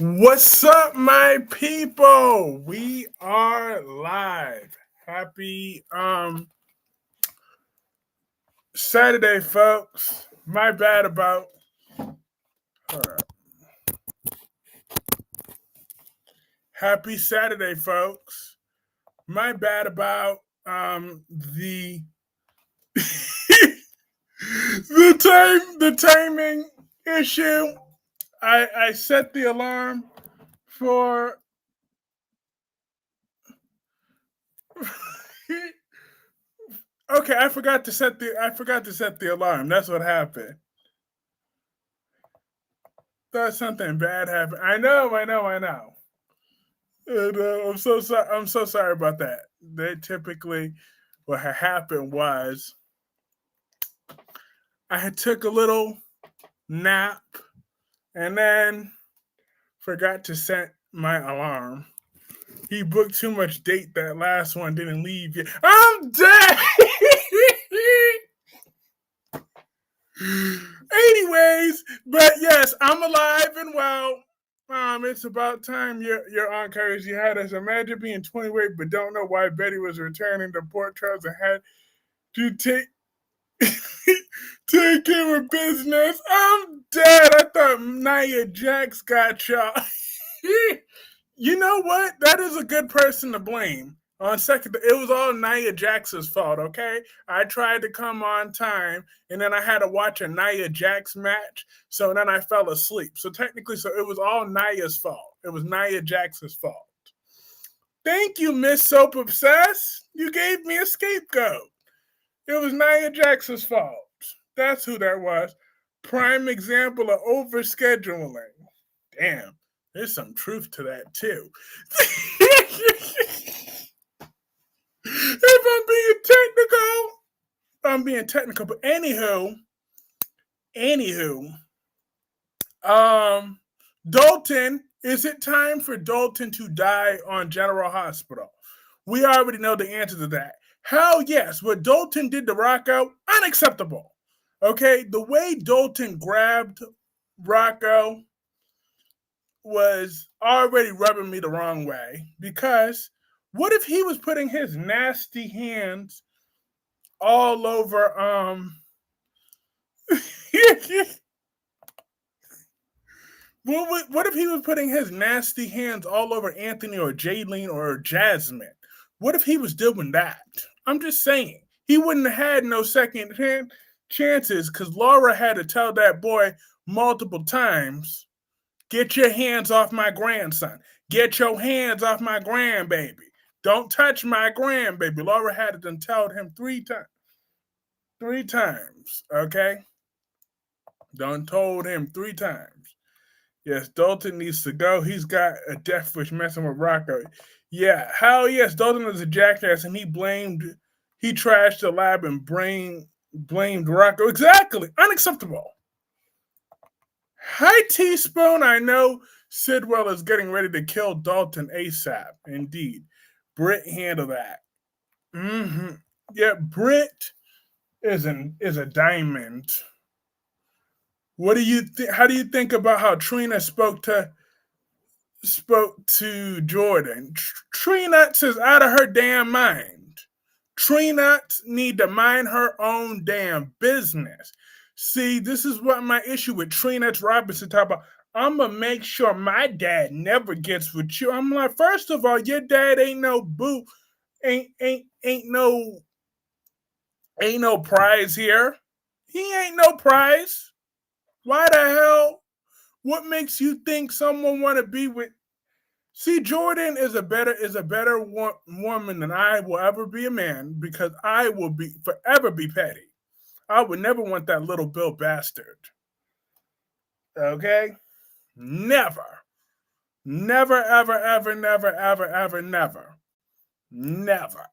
What's up, my people? We are live. Happy Saturday, folks. My bad about hold up. Happy Saturday, folks. My bad about the the timing issue. I set the alarm for okay, I forgot to set the alarm. That's what happened. Thought something bad happened. I know. And, I'm so sorry. I'm so sorry about that. They typically, what had happened was I had took a little nap and then forgot to set my alarm. He booked too much date. That last one didn't leave yet. I'm dead. Anyways, but yes, I'm alive and well. It's about time your aunt Kyreese you had us. Imagine being 28 but don't know why Betty was returning to Port Charles and had to take care of business. I'm dead. I thought Nia Jax got y'all. You know what? That is a good person to blame. On second, it was all Nia Jax's fault. Okay, I tried to come on time, and then I had to watch a Nia Jax match. So then I fell asleep. So technically, so it was all Nia's fault. It was Nia Jax's fault. Thank you, Miss Soap Obsessed. You gave me a scapegoat. It was Nia Jax's fault. That's who that was. Prime example of overscheduling. Damn, there's some truth to that too. If I'm being technical. But anywho, Dalton, is it time for Dalton to die on General Hospital? We already know the answer to that. Hell yes, what Dalton did to Rocco, unacceptable. Okay, the way Dalton grabbed Rocco was already rubbing me the wrong way because what if he was putting his nasty hands all over what if he was putting his nasty hands all over Anthony or Jaylene or Jasmine? What if he was doing that? I'm just saying. He wouldn't have had no second chances because Laura had to tell that boy multiple times, get your hands off my grandson. Get your hands off my grandbaby. Don't touch my grandbaby. Laura had to tell him 3 times. 3 times, okay? Done told him 3 times. Yes, Dalton needs to go. He's got a death wish messing with Rocco. Yeah, hell yes, Dalton is a jackass, and he trashed the lab and blamed Rocco. Exactly, unacceptable. Hi, Teaspoon. I know Sidwell is getting ready to kill Dalton ASAP. Indeed, Britt handled that. Mm-hmm. Yeah, Britt is a diamond. What do you How do you think about how Trina spoke to Jordan? Trina is out of her damn mind. Trina need to mind her own damn business. See, this is what my issue with Trina Robinson talk about. I'm gonna make sure my dad never gets with you. I'm like, first of all, your dad ain't no boo, ain't no prize here. He ain't no prize. Why the hell? What makes you think someone want to be with? See, Jordan is a better woman than I will ever be a man because I will be forever be petty. I would never want that little Bill bastard. Okay, never, never, never.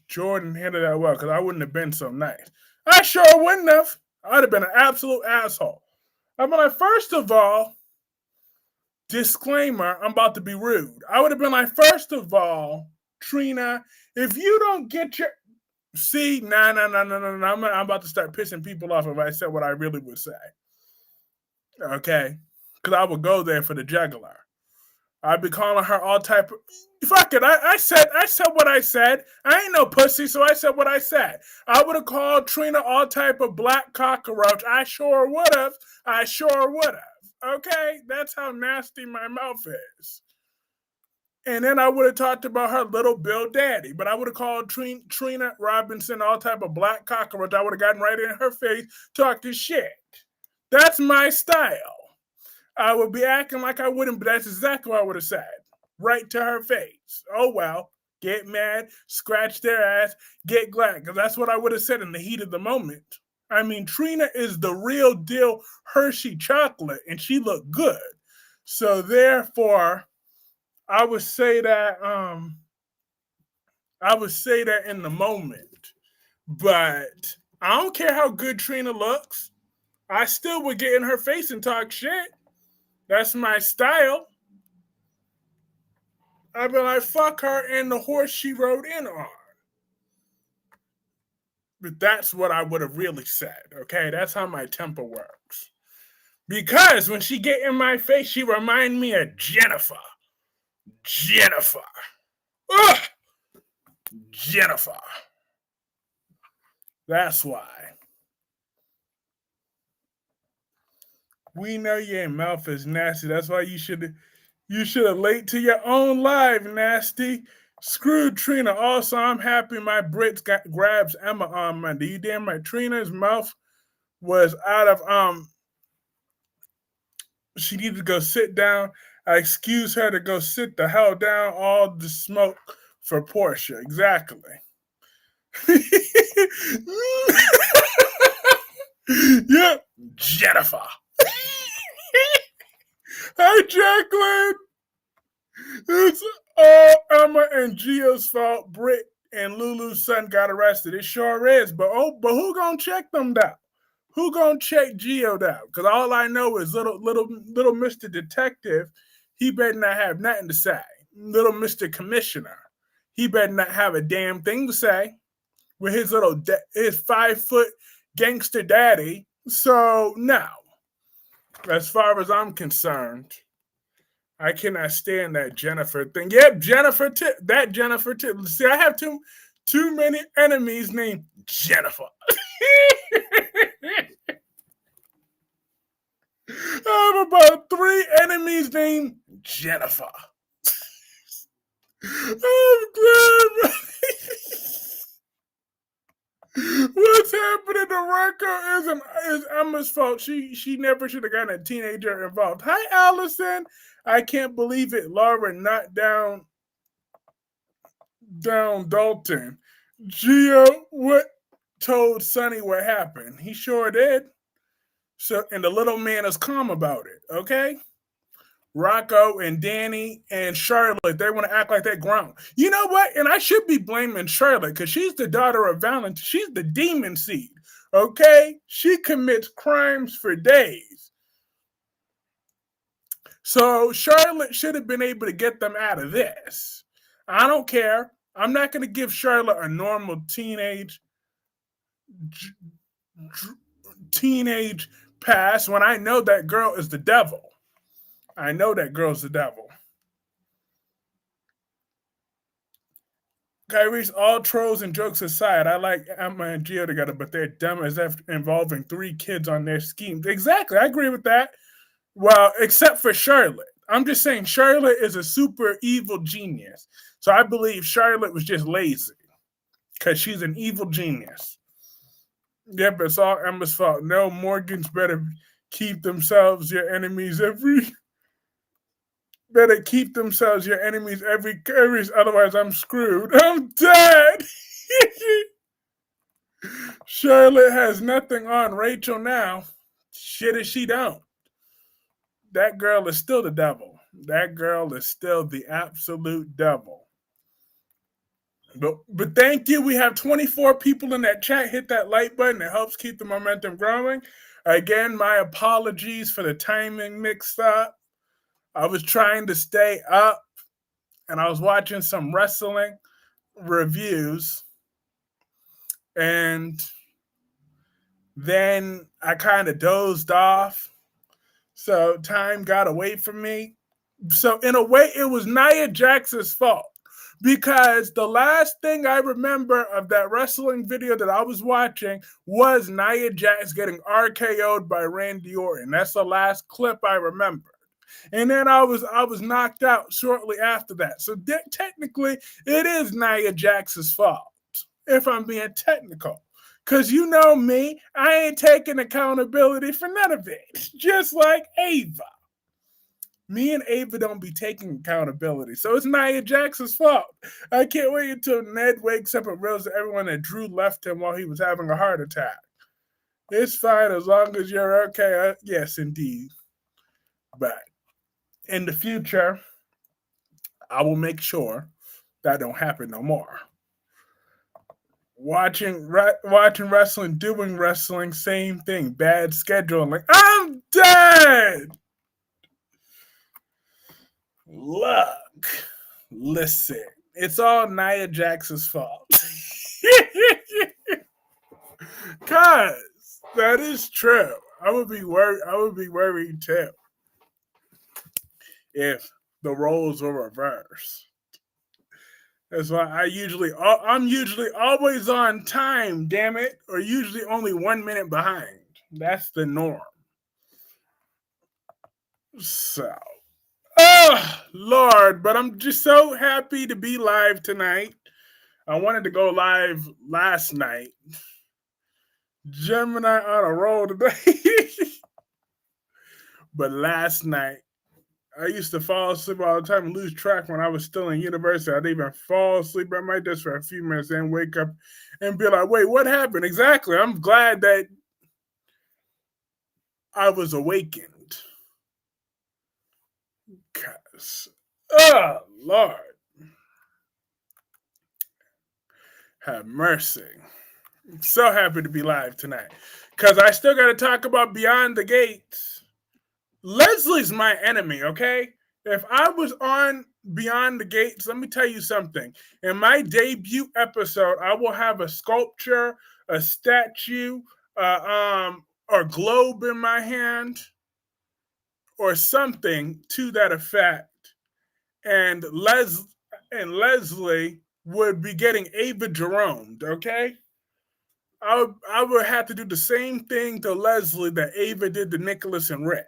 Jordan handled that well because I wouldn't have been so nice. I sure wouldn't have. I'd have been an absolute asshole. I'm like, first of all, disclaimer, I'm about to be rude. I would have been like, first of all, Trina, if you don't get your see, no. I'm about to start pissing people off if I said what I really would say. Okay. because I would go there for the jugular. I'd be calling her all type of fuck it. I said what I said. I ain't no pussy, so I said what I said. I would have called Trina all type of black cockroach. I sure would have. I sure would have. Okay? That's how nasty my mouth is. And then I would have talked about her little Bill daddy. But I would have called Trina Robinson all type of black cockroach. I would have gotten right in her face talking shit. That's my style. I would be acting like I wouldn't, but that's exactly what I would have said. Right to her face. Oh, well. Get mad, scratch their ass, get glad. Because that's what I would have said in the heat of the moment. I mean, Trina is the real deal Hershey chocolate, and she looked good. So therefore, I would say that in the moment. But I don't care how good Trina looks. I still would get in her face and talk shit. That's my style. I'd be like, fuck her and the horse she rode in on. But that's what I would have really said, okay? That's how my temper works. Because when she get in my face, she remind me of Jennifer. Jennifer. Ugh! Jennifer. That's why. We know your mouth is nasty. That's why you should have late to your own life, nasty. Screw Trina. Also, I'm happy my Brits grabs Emma on Monday. You damn right. Trina's mouth was out of she needed to go sit down. I excuse her to go sit the hell down. All the smoke for Portia. Exactly. Yeah, Jennifer. Hi, Jacqueline. It's all Emma and Gio's fault. Britt and Lulu's son got arrested. It sure is. But who gonna check them down? Who gonna check Gio down? Because all I know is little Mr. Detective. He better not have nothing to say. Little Mr. Commissioner. He better not have a damn thing to say with his 5-foot gangster daddy. So no, as far as I'm concerned, I cannot stand that Jennifer thing. Yep, Jennifer too. That Jennifer too. See, I have too many enemies named Jennifer. I have about 3 enemies named Jennifer. I'm glad. What's happening to Rocco is Emma's fault. She never should have gotten a teenager involved. Hi, Allison. I can't believe it. Laura knocked down Dalton. Gio, what told Sonny what happened? He sure did. So, and the little man is calm about it. Okay. Rocco and Danny and Charlotte, they want to act like they're grown. You know what? And I should be blaming Charlotte because she's the daughter of Valentine. She's the demon seed. Okay? She commits crimes for days. So Charlotte should have been able to get them out of this. I don't care. I'm not going to give Charlotte a normal teenage pass when I know that girl is the devil. I know that girl's the devil. Kyreese, all trolls and jokes aside, I like Emma and Gio together, but they're dumb as if involving 3 kids on their schemes. Exactly, I agree with that. Well, except for Charlotte. I'm just saying Charlotte is a super evil genius. So I believe Charlotte was just lazy because she's an evil genius. Yeah, but it's all Emma's fault. No, Morgans better keep themselves your enemies every otherwise I'm screwed. I'm dead. Charlotte has nothing on Rachel now. Shit as she don't. That girl is still the devil. That girl is still the absolute devil. But thank you. We have 24 people in that chat. Hit that like button. It helps keep the momentum growing. Again, my apologies for the timing mixed up. I was trying to stay up, and I was watching some wrestling reviews, and then I kind of dozed off. So time got away from me. So in a way, it was Nia Jax's fault. Because the last thing I remember of that wrestling video that I was watching was Nia Jax getting RKO'd by Randy Orton. That's the last clip I remember. And then I was knocked out shortly after that. So technically, it is Nia Jax's fault, if I'm being technical. Cause you know me, I ain't taking accountability for none of it. Just like Ava. Me and Ava don't be taking accountability. So it's Nia Jax's fault. I can't wait until Ned wakes up and realizes everyone that Drew left him while he was having a heart attack. It's fine as long as you're okay. Yes, indeed. But in the future, I will make sure that don't happen no more. Watching wrestling, doing wrestling, same thing. Bad scheduling. Like, I'm dead. Look, listen. It's all Nia Jax's fault. Cause that is true. I would be worried. I would be worried too if the roles were reversed. That's why I'm usually always on time, damn it, or usually only 1 minute behind. That's the norm. So, oh, Lord, but I'm just so happy to be live tonight. I wanted to go live last night. Gemini on a roll today. But last night, I used to fall asleep all the time and lose track when I was still in university. I'd even fall asleep at my desk for a few minutes and wake up and be like, wait, what happened? Exactly. I'm glad that I was awakened. Because, oh, Lord. Have mercy. I'm so happy to be live tonight. Because I still got to talk about Beyond the Gates. Leslie's my enemy, okay? If I was on Beyond the Gates, let me tell you something. In my debut episode, I will have a sculpture, a statue, or globe in my hand, or something to that effect. And Leslie would be getting Ava Jerome, okay? I would have to do the same thing to Leslie that Ava did to Nicholas and Rick.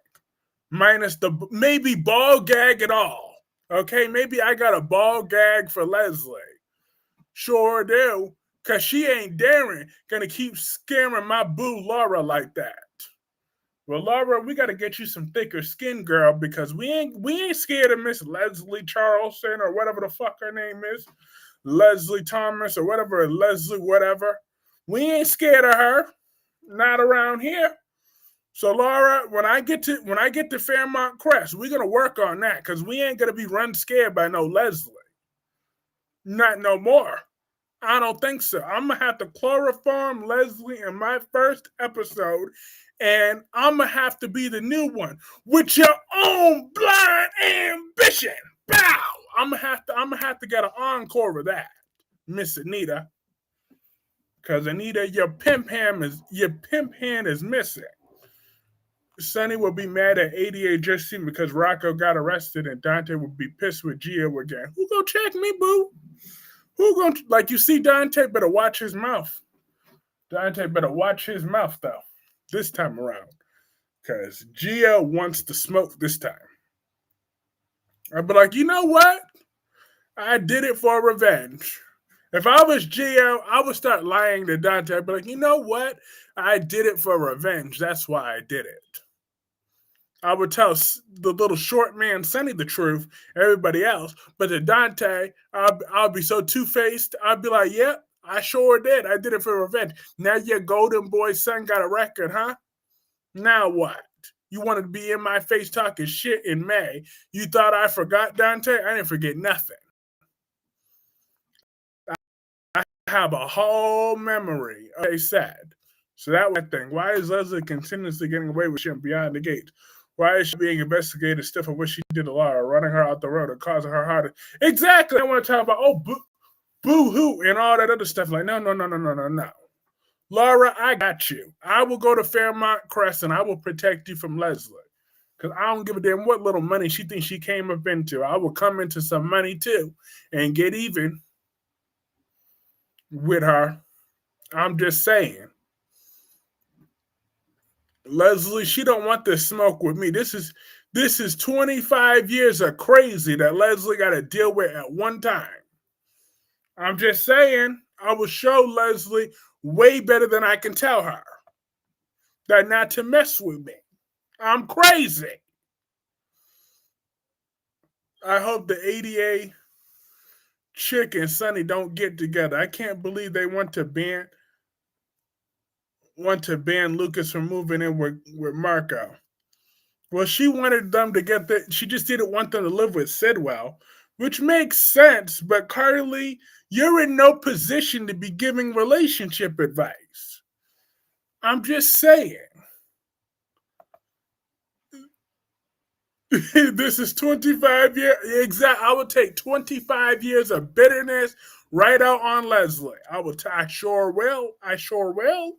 Minus the maybe ball gag at all. Okay, maybe I got a ball gag for Leslie. Sure do, cause she ain't gonna keep scaring my boo Laura like that. Well, Laura, we gotta get you some thicker skin, girl, because we ain't scared of Miss Leslie Charleston or whatever the fuck her name is, Leslie Thomas or whatever, Leslie whatever. We ain't scared of her, not around here. So Laura, when I get to Fairmont Crest, we're gonna work on that because we ain't gonna be run scared by no Leslie. Not no more. I don't think so. I'm gonna have to chloroform Leslie in my first episode, and I'm gonna have to be the new one with your own blind ambition. Bow. I'm gonna have to get an encore of that, Miss Anita, because Anita, your pimp hand is missing. Sonny will be mad at 88 Jesse because Rocco got arrested, and Dante will be pissed with Gio again. Who gonna check me, boo? Who gonna, like, you see, Dante better watch his mouth. Dante better watch his mouth, though, this time around, because Gio wants to smoke this time. I'd be like, you know what? I did it for revenge. If I was Gio, I would start lying to Dante. I'd be like, you know what? I did it for revenge. That's why I did it. I would tell the little short man Sonny the truth, everybody else. But to Dante, I'll be so two-faced. I'd be like, yep, I sure did. I did it for revenge. Now your golden boy son got a record, huh? Now what? You wanted to be in my face talking shit in May. You thought I forgot, Dante? I didn't forget nothing. I have a whole memory. Okay, sad. So that one thing. Why is Leslie continuously getting away with shit Beyond the Gates? Why is she being investigated still for what she did to Laura, running her out the road and causing her heart? Exactly. I want to talk about, boo-hoo and all that other stuff. Like, no. Laura, I got you. I will go to Fairmont Crest and I will protect you from Leslie. Because I don't give a damn what little money she thinks she came up into. I will come into some money too and get even with her. I'm just saying. Leslie, she don't want this smoke with me. This is 25 years of crazy that Leslie got to deal with at one time. I'm just saying, I will show Leslie way better than I can tell her that not to mess with me. I'm crazy. I hope the ADA chick and Sonny don't get together. I can't believe they want to ban Lucas from moving in with Marco. Well, she wanted them to get that. She just didn't want them to live with Sidwell, which makes sense. But Carly, you're in no position to be giving relationship advice. I'm just saying. This is 25 years. Exactly. I would take 25 years of bitterness right out on Leslie. I sure will. I sure will.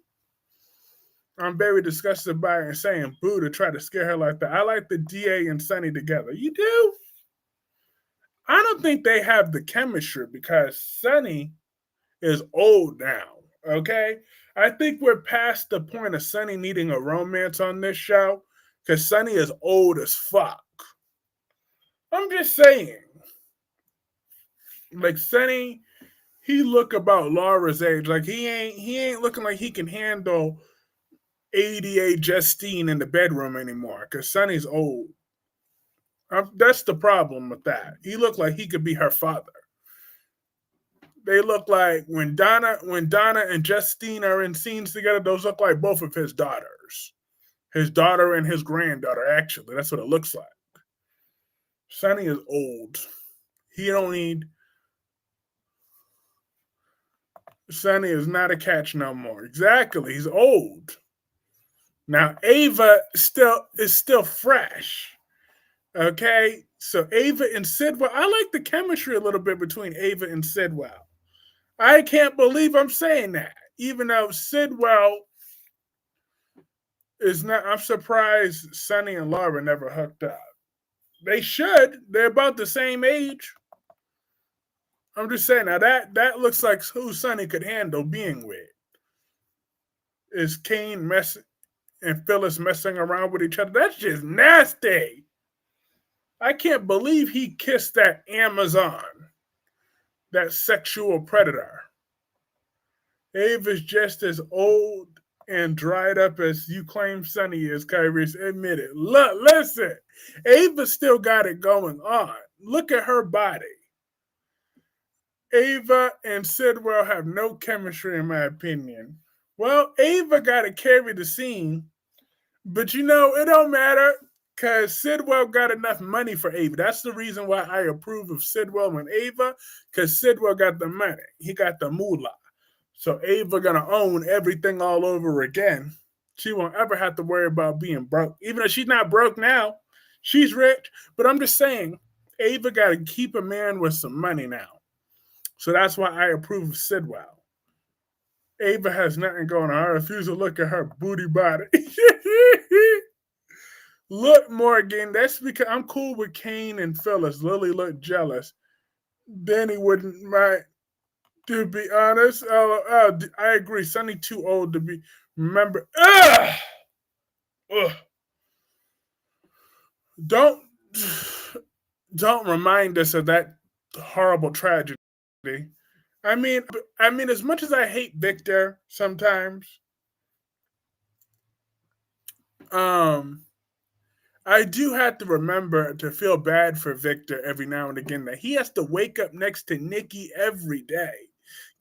I'm very disgusted by her and saying boo to try to scare her like that. I like the DA and Sonny together. You do? I don't think they have the chemistry because Sonny is old now. Okay? I think we're past the point of Sonny needing a romance on this show because Sonny is old as fuck. I'm just saying. Like Sonny, he look about Laura's age. Like he ain't looking like he can handle ADA Justine in the bedroom anymore because Sonny's old. That's the problem with that. He looked like he could be her father. They look like when Donna and Justine are in scenes together, those look like both of his daughters. His daughter and his granddaughter, actually. That's what it looks like. Sonny is old. He don't need. Sonny is not a catch no more. Exactly. He's old. Now Ava is still fresh. Okay, so Ava and Sidwell, I like the chemistry a little bit between Ava and Sidwell. I can't believe I'm saying that, even though Sidwell is not. I'm surprised Sonny and Laura never hooked up. They should. They're about the same age. I'm just saying now that looks like who Sonny could handle being with. Is Kane and Phyllis messing around with each other? That's just nasty. I can't believe he kissed that Amazon, that sexual predator. Ava's just as old and dried up as you claim Sonny is, Kyreese. Admit it. Look, listen. Ava still got it going on. Look at her body. Ava and Sidwell have no chemistry, in my opinion. Well, Ava got to carry the scene, but it don't matter because Sidwell got enough money for Ava. That's the reason why I approve of Sidwell and Ava, because Sidwell got the money. He got the moolah. So Ava gonna own everything all over again. She won't ever have to worry about being broke. Even though she's not broke now, she's rich. But I'm just saying, Ava got to keep a man with some money now. So that's why I approve of Sidwell. Ava has nothing going on. I refuse to look at her booty body. Look, Morgan, that's because I'm cool with Kane and Phyllis. Lily looked jealous. Danny wouldn't mind. To be honest, I agree. Sonny too old to be. Remember, ugh. Don't remind us of that horrible tragedy. I mean, as much as I hate Victor sometimes, I do have to remember to feel bad for Victor every now and again that he has to wake up next to Nikki every day.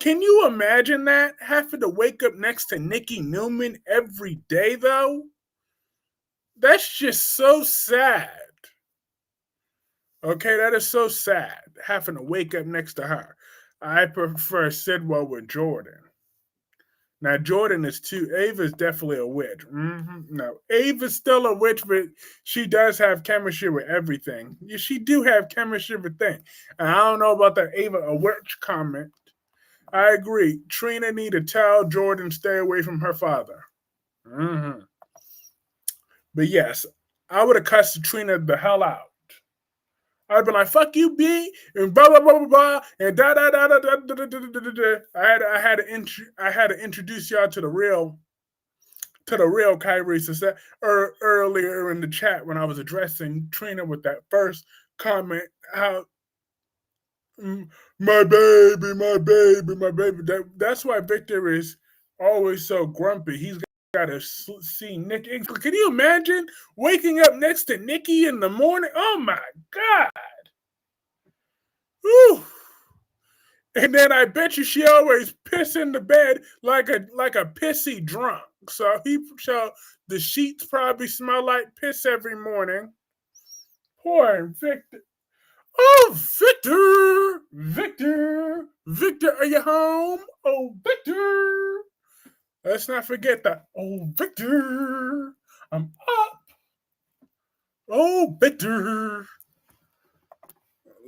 Can you imagine that? Having to wake up next to Nikki Newman every day, though? That's just so sad. Okay, that is so sad, having to wake up next to her. I prefer Sidwell with Jordan. Now, Jordan is too. Ava's definitely a witch. No, Ava's still a witch, but she does have chemistry with everything. She do have chemistry with things. And I don't know about that Ava a witch comment. I agree. Trina need to tell Jordan stay away from her father. But yes, I would have cussed Trina the hell out. I'd be like, "Fuck you, B," and blah blah blah blah blah, and da da da da da da da da da da. I had to introduce y'all to the real Kyreese earlier in the chat when I was addressing Trina with that first comment. How my baby, my baby, my baby. That's why Victor is always so grumpy. He's got to see Nikki. Can you imagine waking up next to Nikki in the morning? Oh my God. Whew. And then I bet you she always piss in the bed like a pissy drunk. So the sheets probably smell like piss every morning. Poor Victor. Oh, Victor! Victor! Victor, are you home? Oh, Victor! Let's not forget that. Oh, Victor! I'm up! Oh, Victor!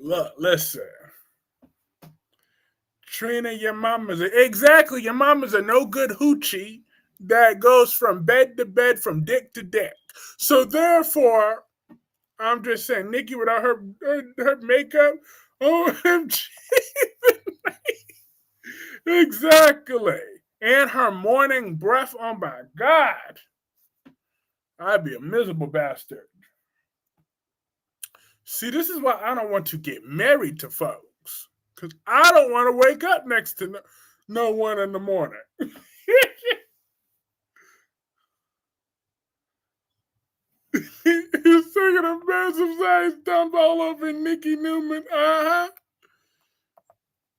Look, listen. Trina, your mama's your mama's a no good hoochie that goes from bed to bed, from dick to dick. So therefore, I'm just saying, Nikki without her makeup, OMG. Exactly. And her morning breath, oh my God. I'd be a miserable bastard. See, this is why I don't want to get married to folks. Because I don't want to wake up next to no one in the morning. He's taking a massive size dump all over Nikki Newman.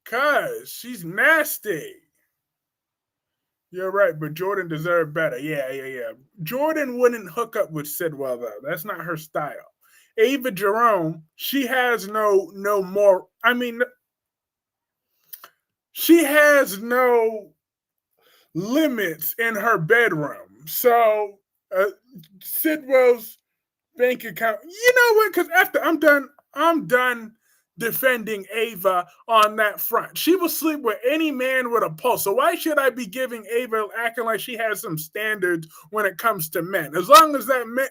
Cause she's nasty. You're right, but Jordan deserved better. Yeah. Jordan wouldn't hook up with Sidwell though. That's not her style. Ava Jerome, she has no more. I mean, she has no limits in her bedroom. So Sidwell's bank account. You know what? Because after I'm done defending Ava on that front. She will sleep with any man with a pulse. So why should I be giving Ava acting like she has some standards when it comes to men? As long as that man,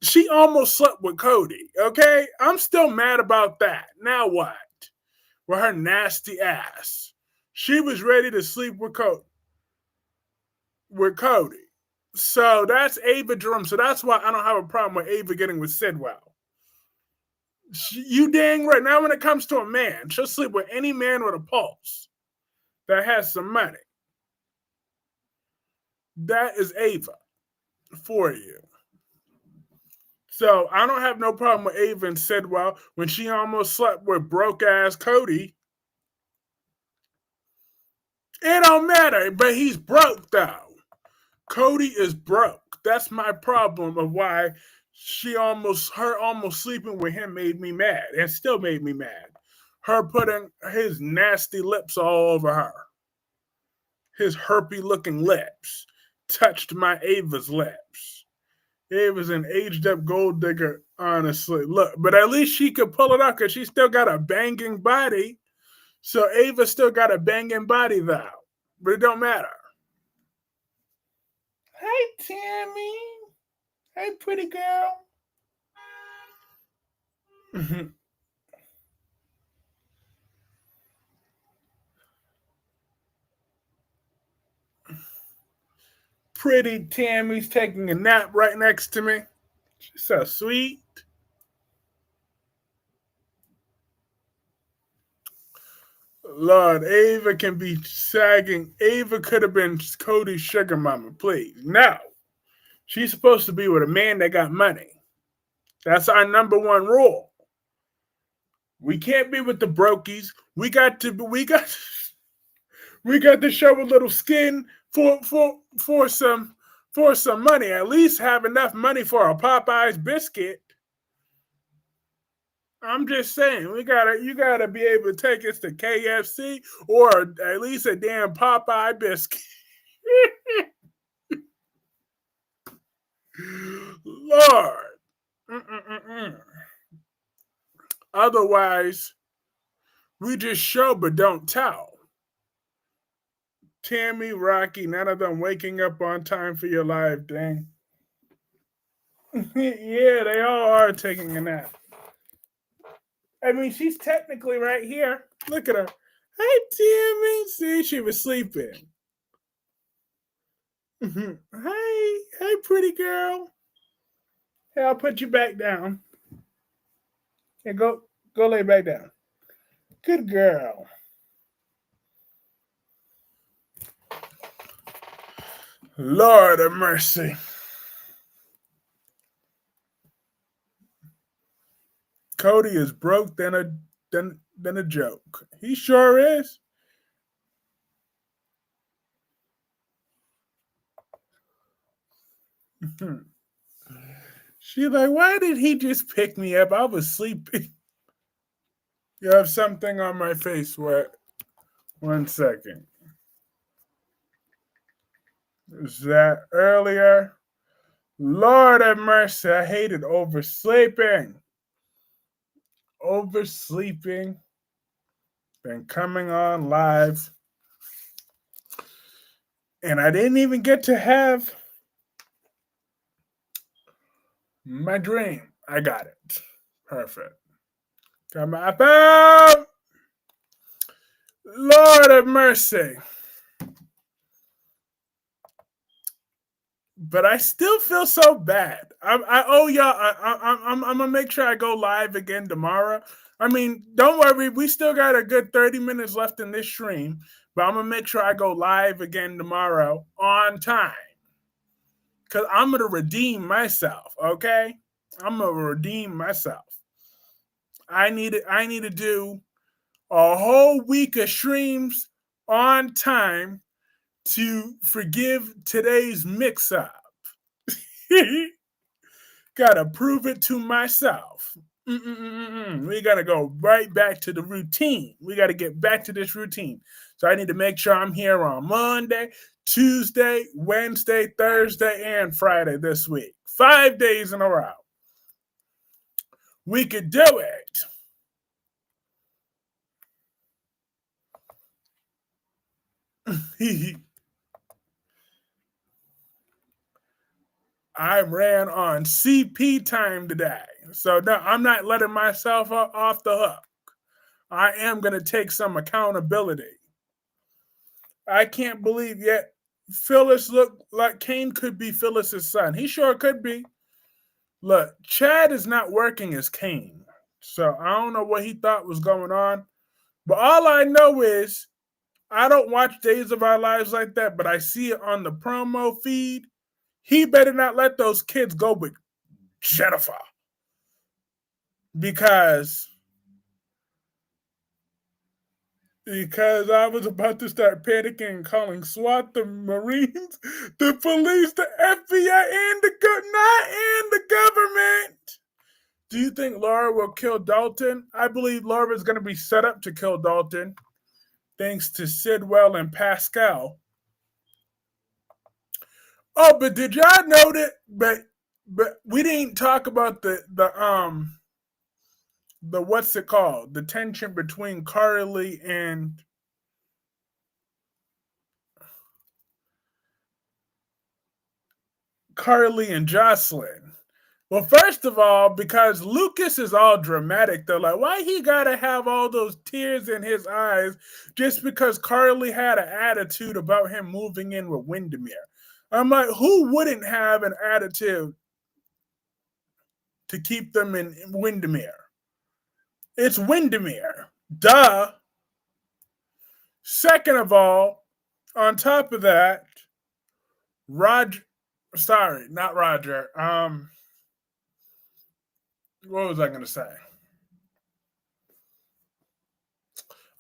she almost slept with Cody. Okay, I'm still mad about that. Now what? With her nasty ass, she was ready to sleep with Cody. So that's Ava Jerome. So that's why I don't have a problem with Ava getting with Sidwell. You dang right. Now when it comes to a man, she'll sleep with any man with a pulse that has some money. That is Ava for you. So I don't have no problem with Ava and Sidwell when she almost slept with broke ass Cody. It don't matter, but he's broke though. Cody is broke. That's my problem of why her almost sleeping with him made me mad and still made me mad. Her putting his nasty lips all over her. His herpy looking lips touched my Ava's lips. Ava's an aged up gold digger, honestly. Look, but at least she could pull it off because she still got a banging body. So Ava still got a banging body though. But it don't matter. Hey, Tammy. Hey, pretty girl. Pretty Tammy's taking a nap right next to me. She's so sweet. Lord, Ava can be sagging. Ava could have been Cody's sugar mama, please. No. She's supposed to be with a man that got money. That's our number one rule. We can't be with the brokies. We got to show a little skin for some money. At least have enough money for a Popeyes biscuit. I'm just saying, you gotta be able to take us to KFC or at least a damn Popeye biscuit. Lord. Otherwise, we just show but don't tell. Tammy, Rocky, none of them waking up on time for your live, dang. Yeah, they all are taking a nap. I mean, she's technically right here. Look at her. Hey, Timmy. See, she was sleeping. Hey, pretty girl. Hey, I'll put you back down. Hey, go lay back down. Good girl. Lord of mercy. Cody is broke than a joke. He sure is. She's like, why did he just pick me up? I was sleeping. You have something on my face. What? 1 second. Is that earlier? Lord have mercy. I hated oversleeping. Oversleeping. Been coming on live. And I didn't even get to have my dream. I got it. Perfect. Got my phone. Lord of mercy. But I still feel so bad. I owe y'all. I'm gonna make sure I go live again tomorrow. I mean, don't worry. We still got a good 30 minutes left in this stream, but I'm gonna make sure I go live again tomorrow on time. Cause I'm gonna redeem myself. Okay, I'm gonna redeem myself. I need to do a whole week of streams on time to forgive today's mix up. Gotta prove it to myself. We gotta go right back to the routine. We gotta get back to this routine. So I need to make sure I'm here on Monday, Tuesday, Wednesday, Thursday, and Friday this week. 5 days in a row. We could do it. I ran on CP time today. So no, I'm not letting myself off the hook. I am going to take some accountability. I can't believe yet Phyllis looked like Kane could be Phyllis's son. He sure could be. Look, Chad is not working as Kane. So I don't know what he thought was going on. But all I know is I don't watch Days of Our Lives like that, but I see it on the promo feed. He better not let those kids go with Jennifer. Because I was about to start panicking and calling SWAT, the Marines, the police, the FBI, and the government. Do you think Laura will kill Dalton? I believe Laura is going to be set up to kill Dalton, thanks to Sidwell and Pascal. Oh, but did y'all know that? But we didn't talk about the what's it called? The tension between Carly and Jocelyn. Well, first of all, because Lucas is all dramatic, they're like, why he gotta have all those tears in his eyes just because Carly had an attitude about him moving in with Windermere? I'm like, who wouldn't have an attitude to keep them in Windermere? It's Windermere. Duh. Second of all, on top of that, not Roger. What was I going to say?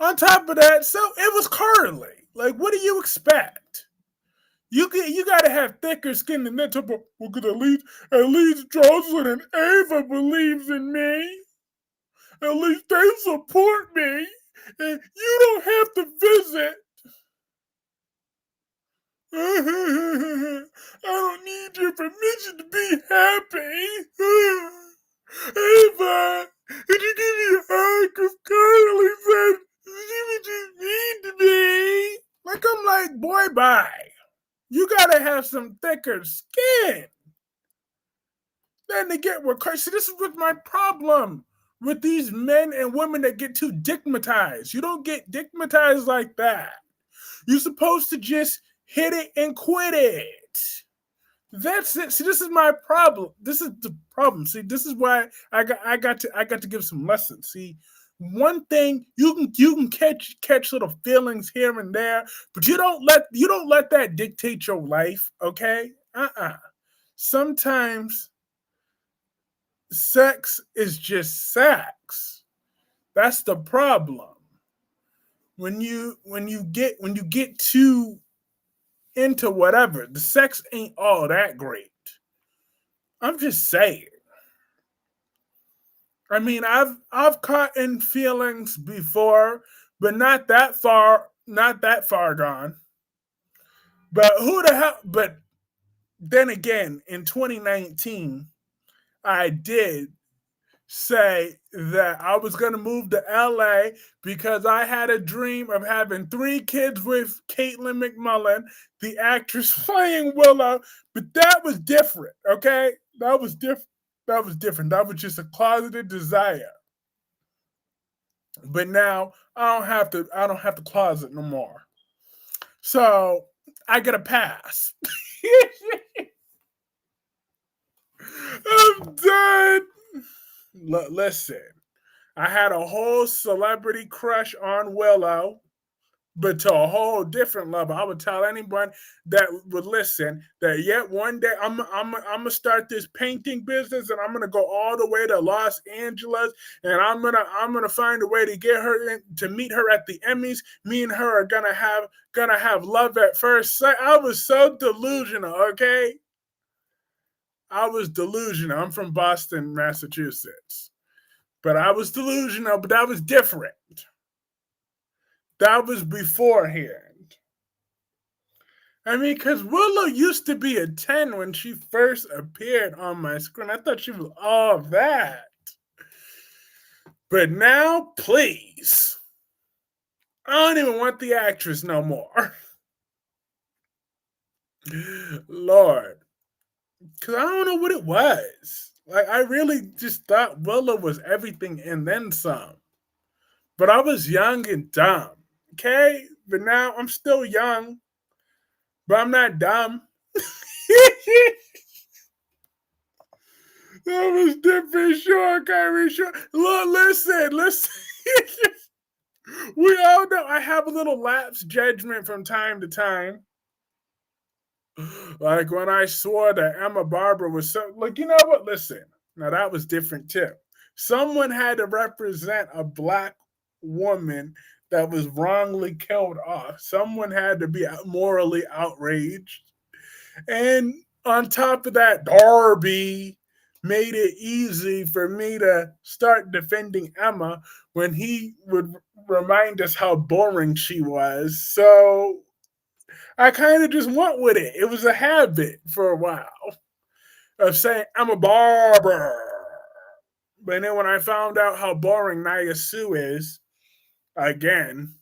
On top of that, so it was Carly. Like, what do you expect? You got to have thicker skin than that. But because at least Jocelyn and Ava believes in me. At least they support me, and you don't have to visit. I don't need your permission to be happy. Ava, did you give me a hug? Because Carly said she was just mean to me. Like, I'm like, boy, bye. You gotta have some thicker skin. Then they get with Kyreese. See, this is with my problem with these men and women that get too digmatized. You don't get digmatized like that. You're supposed to just hit it and quit it. That's it. See, this is my problem. This is the problem. See, this is why I got to give some lessons. See, one thing you can catch little feelings here and there, but you don't let that dictate your life. Okay? Sometimes sex is just sex. That's the problem. When you get too into whatever, the sex ain't all that great. I'm just saying. I mean, I've caught in feelings before, but not that far gone. But who the hell? But then again, in 2019, I did say that I was going to move to LA because I had a dream of having 3 kids with Caitlin McMullen, the actress playing Willow. But that was different, okay? That was different. That was different. That was just a closeted desire. But now I don't have to closet no more. So I get a pass. I'm done. Listen, I had a whole celebrity crush on Willow, but to a whole different level. I would tell anyone that would listen that yet one day I'm gonna start this painting business and I'm gonna go all the way to Los Angeles and I'm gonna find a way to get her to meet her at the Emmys. Me and her are gonna have love at first sight. I was so delusional. Okay, I was delusional. I'm from Boston, Massachusetts, but I was delusional. But that was different. That was beforehand. I mean, because Willow used to be a 10 when she first appeared on my screen. I thought she was all that. But now, please. I don't even want the actress no more. Lord. Because I don't know what it was. Like, I really just thought Willow was everything and then some. But I was young and dumb. Okay? But now I'm still young, but I'm not dumb. That was different, sure, Kyrie, sure. Look, listen. We all know I have a little lapse judgment from time to time. Like when I swore that Emma Barber was so, like, you know what? Listen, now that was different too. Someone had to represent a black woman that was wrongly killed off. Someone had to be morally outraged. And on top of that, Darby made it easy for me to start defending Emma when he would remind us how boring she was. So I kind of just went with it. It was a habit for a while of saying, I'm a barber. But then when I found out how boring Naya Sue is, again,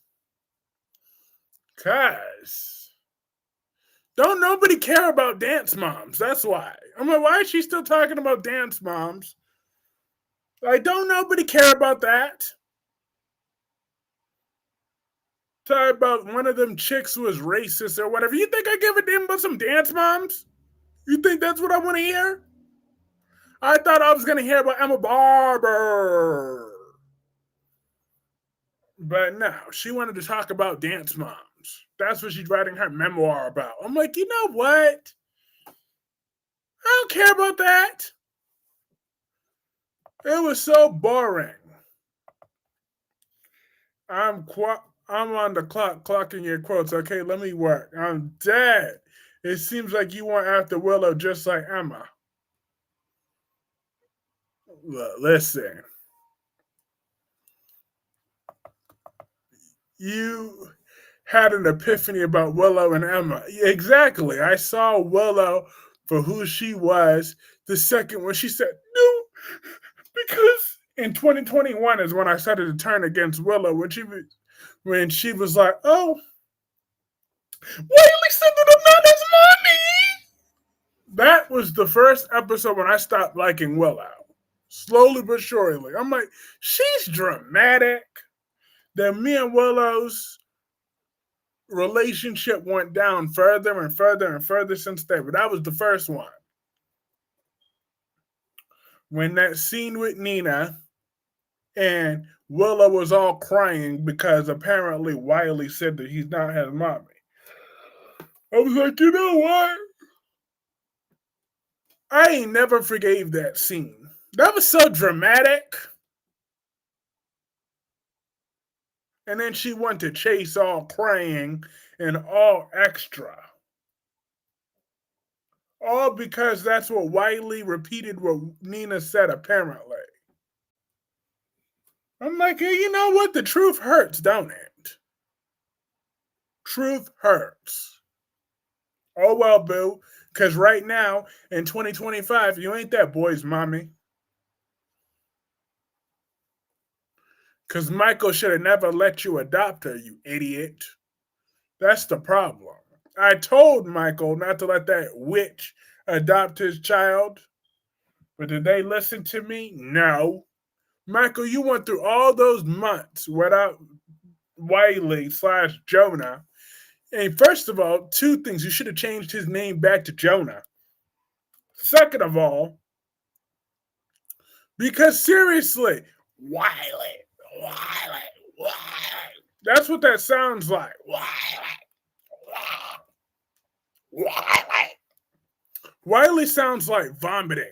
cuz don't nobody care about dance moms. That's why. I'm like, why is she still talking about dance moms? Like, don't nobody care about that. Talk about one of them chicks was racist or whatever. You think I give a damn about some dance moms? You think that's what I want to hear? I thought I was going to hear about Emma Barber. But no, she wanted to talk about dance moms. That's what she's writing her memoir about. I'm like, you know what? I don't care about that. It was so boring. I'm on the clock, clocking your quotes. Okay, let me work. I'm dead. It seems like you want after Willow just like Emma. Listen. You had an epiphany about Willow and Emma. Exactly. I saw Willow for who she was the second when she said, no, because in 2021 is when I started to turn against Willow when she was like, oh, why are you sending them not his money? That was the first episode when I stopped liking Willow. Slowly but surely. I'm like, she's dramatic. Then me and Willow's relationship went down further and further and further since then. But that was the first one. When that scene with Nina and Willow was all crying because apparently Wiley said that he's not his mommy. I was like, you know what? I ain't never forgave that scene. That was so dramatic. And then she went to Chase all crying and all extra. All because that's what Wiley repeated what Nina said, apparently. I'm like, hey, you know what? The truth hurts, don't it? Truth hurts. Oh, well, boo. Because right now, in 2025, you ain't that boy's mommy. Because Michael should have never let you adopt her, you idiot. That's the problem. I told Michael not to let that witch adopt his child. But did they listen to me? No. Michael, you went through all those months without Wiley/Jonah. And first of all, two things. You should have changed his name back to Jonah. Second of all, because seriously, Wiley. That's what that sounds like. Wiley sounds like vomiting.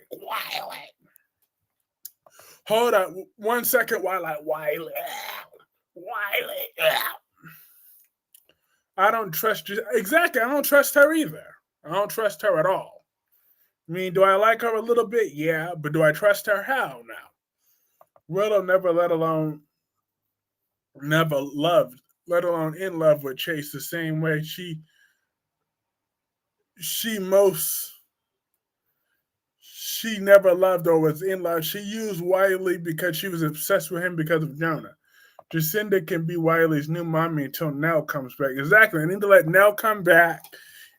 Hold up 1 second while I Wiley. I don't trust you. Exactly. I don't trust her either. I don't trust her at all. I mean, do I like her a little bit? Yeah. But do I trust her? How now? Willow never loved, let alone in love with Chase the same way she never loved or was in love. She used Wiley because she was obsessed with him because of Jonah. Jacinda can be Wiley's new mommy until Nell comes back. Exactly. I need to let Nell come back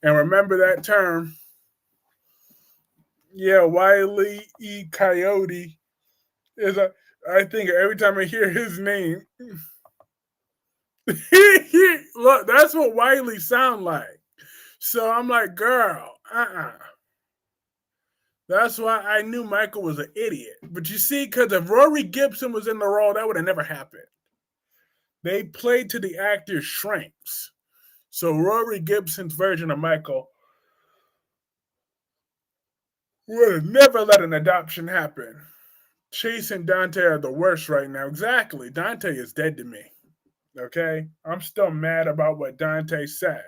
and remember that term. Yeah, Wiley E. Coyote is a. I think every time I hear his name, look, that's what Wiley sound like. So I'm like, girl, That's why I knew Michael was an idiot. But you see, because if Rory Gibson was in the role, that would have never happened. They played to the actor's strengths. So Rory Gibson's version of Michael would have never let an adoption happen. Chase and Dante are the worst right now. Exactly. Dante is dead to me. Okay? I'm still mad about what Dante said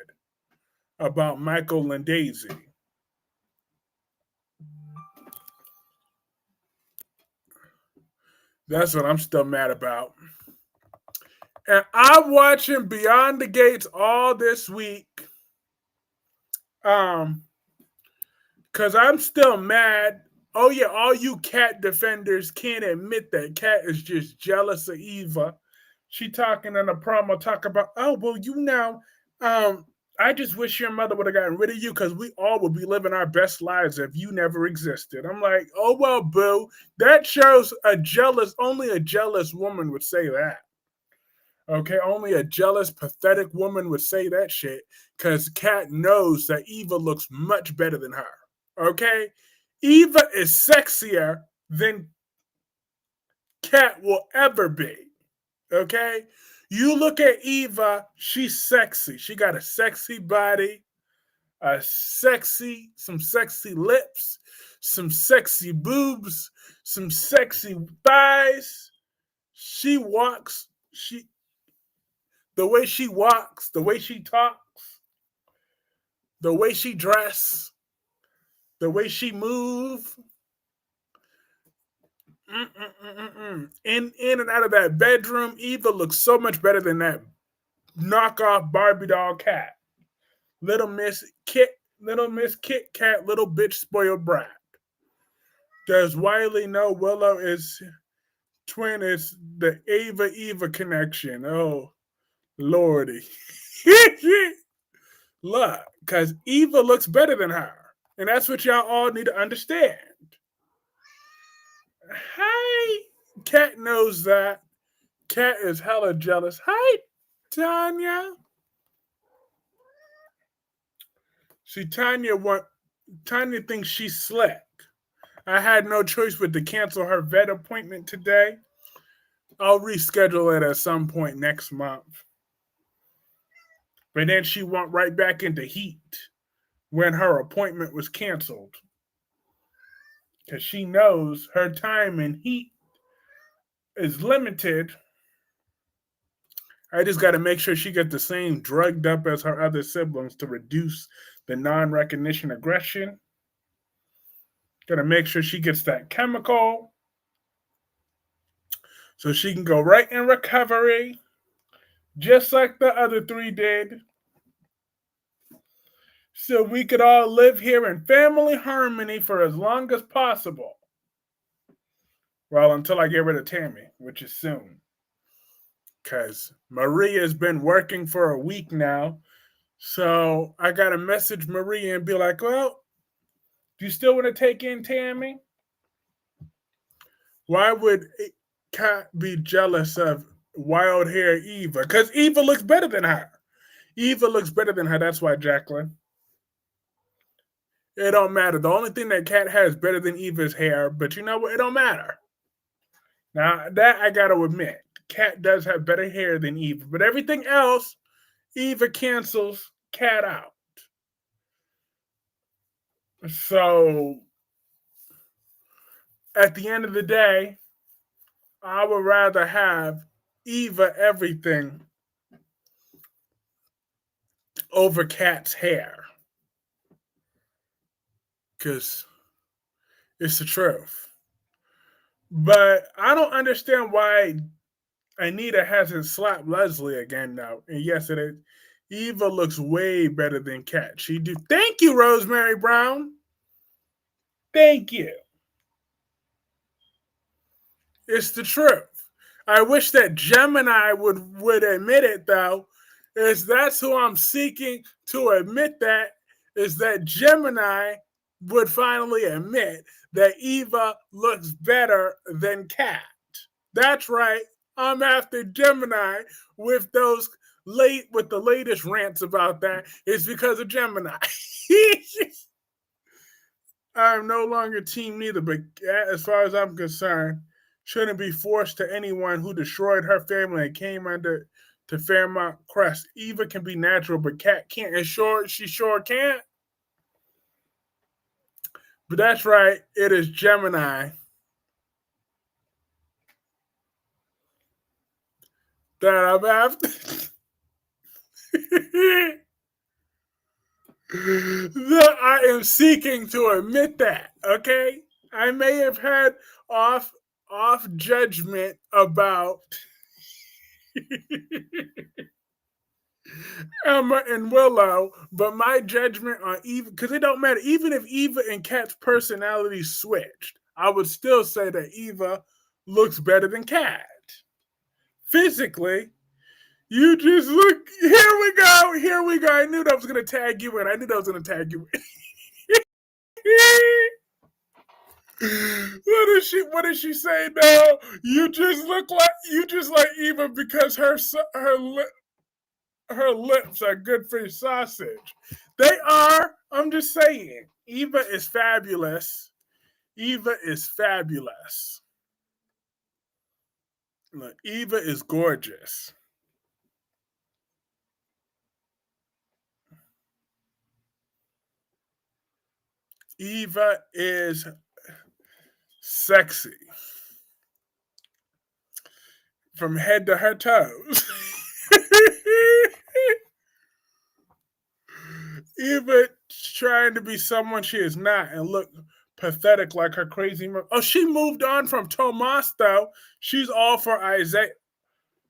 about Michael and Daisy. That's what I'm still mad about. And I'm watching Beyond the Gates all this week. Because I'm still mad. Oh, yeah, all you Cat defenders can't admit that Cat is just jealous of Eva. She talking in a promo, talk about, oh, well, you know, I just wish your mother would have gotten rid of you because we all would be living our best lives if you never existed. I'm like, oh, well, boo. That shows only a jealous woman would say that. Okay, only a jealous, pathetic woman would say that shit because Kat knows that Eva looks much better than her. Okay? Eva is sexier than Kat will ever be. Okay? You look at Eva, she's sexy. She got a sexy body, some sexy lips, some sexy boobs, some sexy thighs. She walks, the way she walks, the way she talks, the way she dress, the way she move. In and out of that bedroom, Eva looks so much better than that knockoff Barbie doll Cat. Little Miss Kit Kat, little bitch spoiled brat. Does Wiley know Willow is twin? Is the Eva connection? Oh, Lordy. Look, because Eva looks better than her. And that's what y'all all need to understand. Hi, Kat knows that. Kat is hella jealous. Hi, Tanya. See, Tanya thinks she's slick. I had no choice but to cancel her vet appointment today. I'll reschedule it at some point next month. But then she went right back into heat when her appointment was canceled. Because she knows her time in heat is limited. I just got to make sure she gets the same drugged up as her other siblings to reduce the non recognition aggression. Got to make sure she gets that chemical so she can go right in recovery, just like the other three did. So we could all live here in family harmony for as long as possible. Well, until I get rid of Tammy, which is soon. Because Maria's been working for a week now. So I got to message Maria and be like, well, do you still want to take in Tammy? Why would Kat be jealous of wild hair Eva? Because Eva looks better than her. Eva looks better than her. That's why, Jacqueline. It don't matter. The only thing that Kat has better than Eva's hair, but you know what? It don't matter. Now, that I got to admit. Kat does have better hair than Eva. But everything else, Eva cancels Kat out. So, at the end of the day, I would rather have Eva everything over Kat's hair. Because it's the truth. But I don't understand why Anita hasn't slapped Leslie again now. And yes, it is. Eva looks way better than Kat. She do. Thank you, Rosemary Brown. Thank you. It's the truth. I wish that Gemini would admit it, though. That's who I'm seeking to admit that, is that Gemini would finally admit that Eva looks better than Kat. That's right. I'm after Gemini with the latest rants about that. It's because of Gemini. I'm no longer team neither, but as far as I'm concerned, shouldn't be forced to anyone who destroyed her family and came under to Fairmont Crest. Eva can be natural, but Kat can't. And she sure can't. But that's right, it is Gemini that I'm after. That I am seeking to admit that, okay? I may have had off judgment about Emma and Willow, but my judgment on Eva, because it don't matter, even if Eva and Kat's personalities switched, I would still say that Eva looks better than Kat. Physically, you just look, here we go. I knew that was going to tag you in. What did she say now? You just like Eva because her lips are good for sausage. They are. I'm just saying. Eva is fabulous. Look, Eva is gorgeous. Eva is sexy from head to her toes. Eva trying to be someone she is not and look pathetic like her crazy mother. Oh, she moved on from Tomas, though. She's all for Isaiah.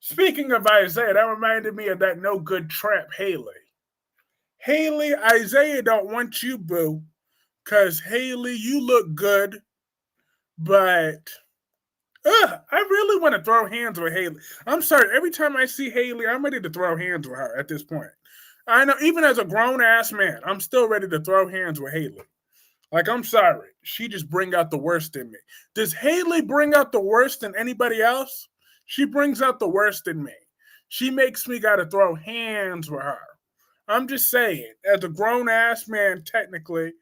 Speaking of Isaiah, that reminded me of that no good tramp, Haley. Haley, Isaiah don't want you, boo. Because, Haley, you look good, but I really want to throw hands with Haley. I'm sorry. Every time I see Haley, I'm ready to throw hands with her at this point. I know, even as a grown-ass man, I'm still ready to throw hands with Haley. Like, I'm sorry. She just bring out the worst in me. Does Haley bring out the worst in anybody else? She brings out the worst in me. She makes me gotta throw hands with her. I'm just saying, as a grown ass man, technically,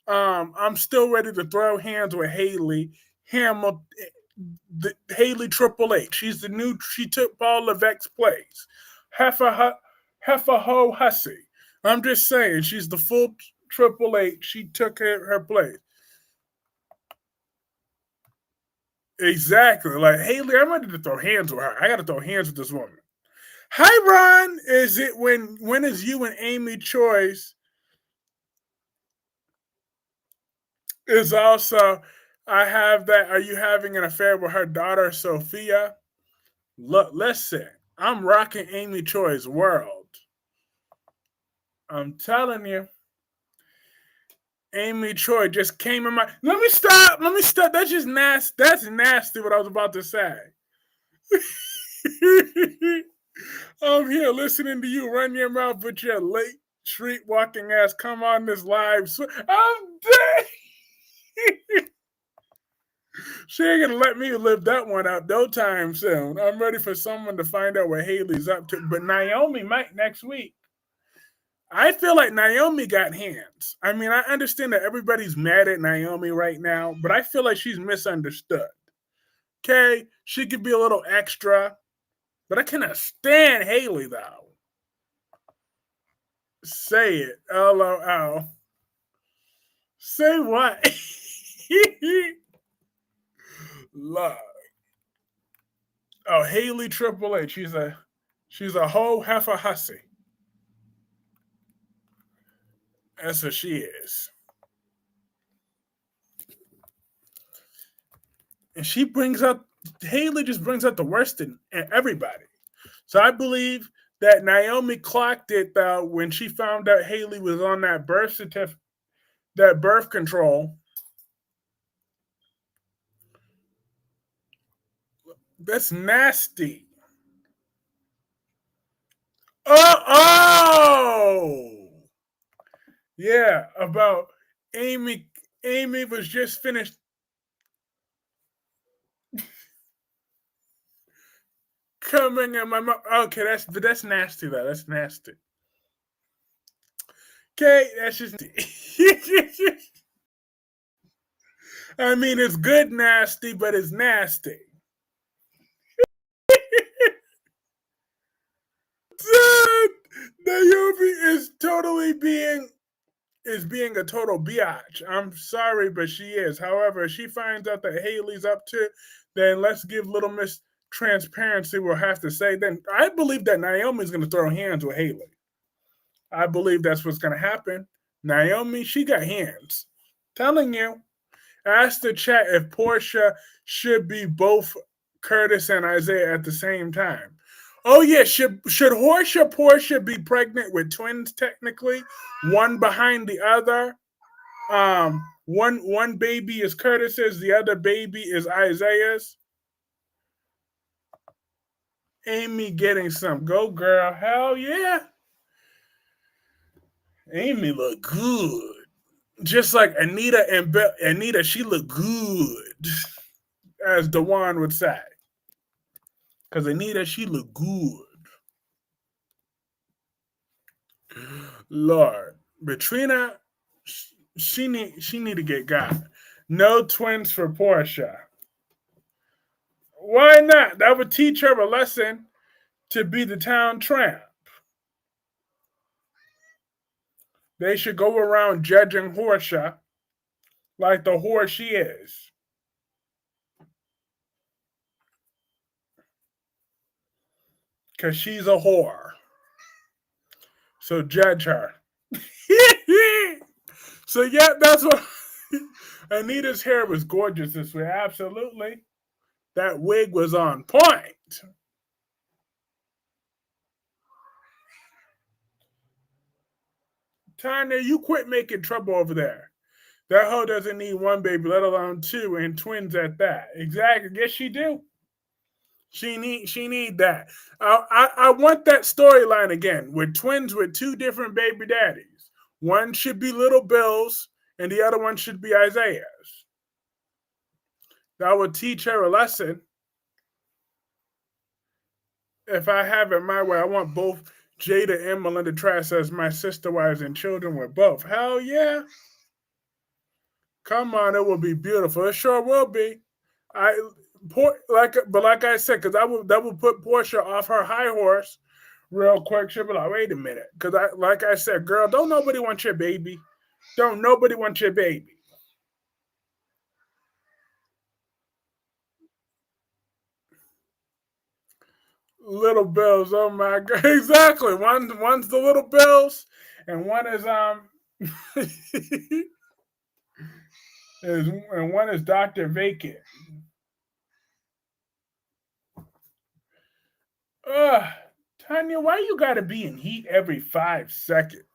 I'm still ready to throw hands with Haley. Haley Triple H. She's the new. She took Paul Levesque's place. Heifer ho hussy. I'm just saying, she's the full Triple H. She took her place. Exactly. Like Haley, I'm ready to throw hands with her. I got to throw hands with this woman. Hi, Ron. Is it when is you and Amy Choice is also I have that are you having an affair with her daughter Sophia? Look, listen, I'm rocking Amy Choi's world. I'm telling you. Amy Choi just came in my let me stop. Let me stop. That's just nasty. That's nasty what I was about to say. I'm here listening to you run your mouth with your late street walking ass. Come on this live. I'm dead. She ain't gonna let me live that one out no time soon. I'm ready for someone to find out what Haley's up to. But Naomi might next week. I feel like Naomi got hands. I mean, I understand that everybody's mad at Naomi right now, but I feel like she's misunderstood. Okay, she could be a little extra, but I cannot stand Haley though. Say it. LOL. Say what? Love. Oh, Haley Triple H. She's a whole heifer hussy. That's what she is. And she brings out Haley just brings out the worst in everybody. So I believe that Naomi clocked it though when she found out Haley was on that birth certificate, that birth control. That's nasty. Oh, yeah. About Amy. Amy was just finished coming in my mouth. Okay, that's nasty though. That's nasty. Okay, that's just. I mean, it's good nasty, but it's nasty. Naomi is being a total biatch. I'm sorry, but she is. However, if she finds out that Haley's up to, then let's give Little Miss transparency. We'll have to say. Then I believe that Naomi's going to throw hands with Haley. I believe that's what's going to happen. Naomi, she got hands. Telling you. Ask the chat if Portia should be both Curtis and Isaiah at the same time. Oh yeah, should Portia be pregnant with twins technically, one behind the other? One baby is Curtis's, the other baby is Isaiah's. Amy getting some. Go girl, hell yeah. Amy look good. Just like Anita and Anita, she look good, as Dewan would say. Because Anita, she look good. Lord, but Trina, she need to get got. No twins for Portia. Why not? That would teach her a lesson to be the town tramp. They should go around judging Portia like the whore she is. Because she's a whore. So judge her. So yeah, that's what Anita's hair was gorgeous this week. Absolutely. That wig was on point. Tanya, you quit making trouble over there. That hoe doesn't need one baby, let alone two, and twins at that. Exactly. Yes, she do. She need that. I want that storyline again with twins with two different baby daddies. One should be Little Bill's, and the other one should be Isaiah's. That would teach her a lesson. If I have it my way, I want both Jada and Melinda Trask as my sister wives and children with both. Hell yeah. Come on, it will be beautiful. It sure will be. I like I said, because that would put Portia off her high horse real quick. She'll be like, wait a minute, because like I said, girl, don't nobody want your baby. Don't nobody want your baby. Little Bills, oh my god, exactly. One's the Little Bills, and one is and one is Doctor Vacant. Ugh, Tanya, why you gotta be in heat every 5 seconds?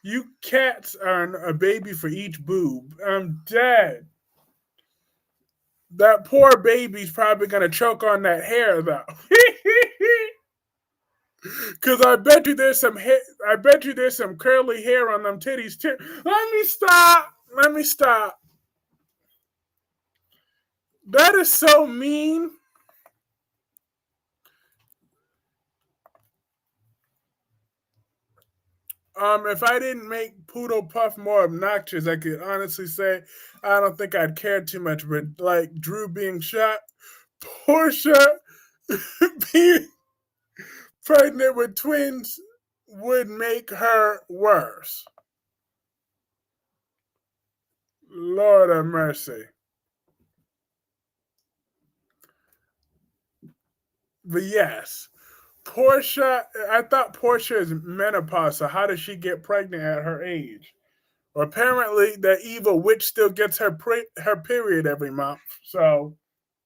You cats are a baby for each boob. I'm dead. That poor baby's probably gonna choke on that hair though. Cause I bet you there's some I bet you there's some curly hair on them titties too. Let me stop. Let me stop. That is so mean. If I didn't make Poodle Puff more obnoxious, I could honestly say I don't think I'd care too much. But like Drew being shot, Portia being pregnant with twins would make her worse. Lord have mercy. But yes, Portia, I thought Portia is menopause, so how does she get pregnant at her age? Well, apparently, the evil witch still gets her period every month, so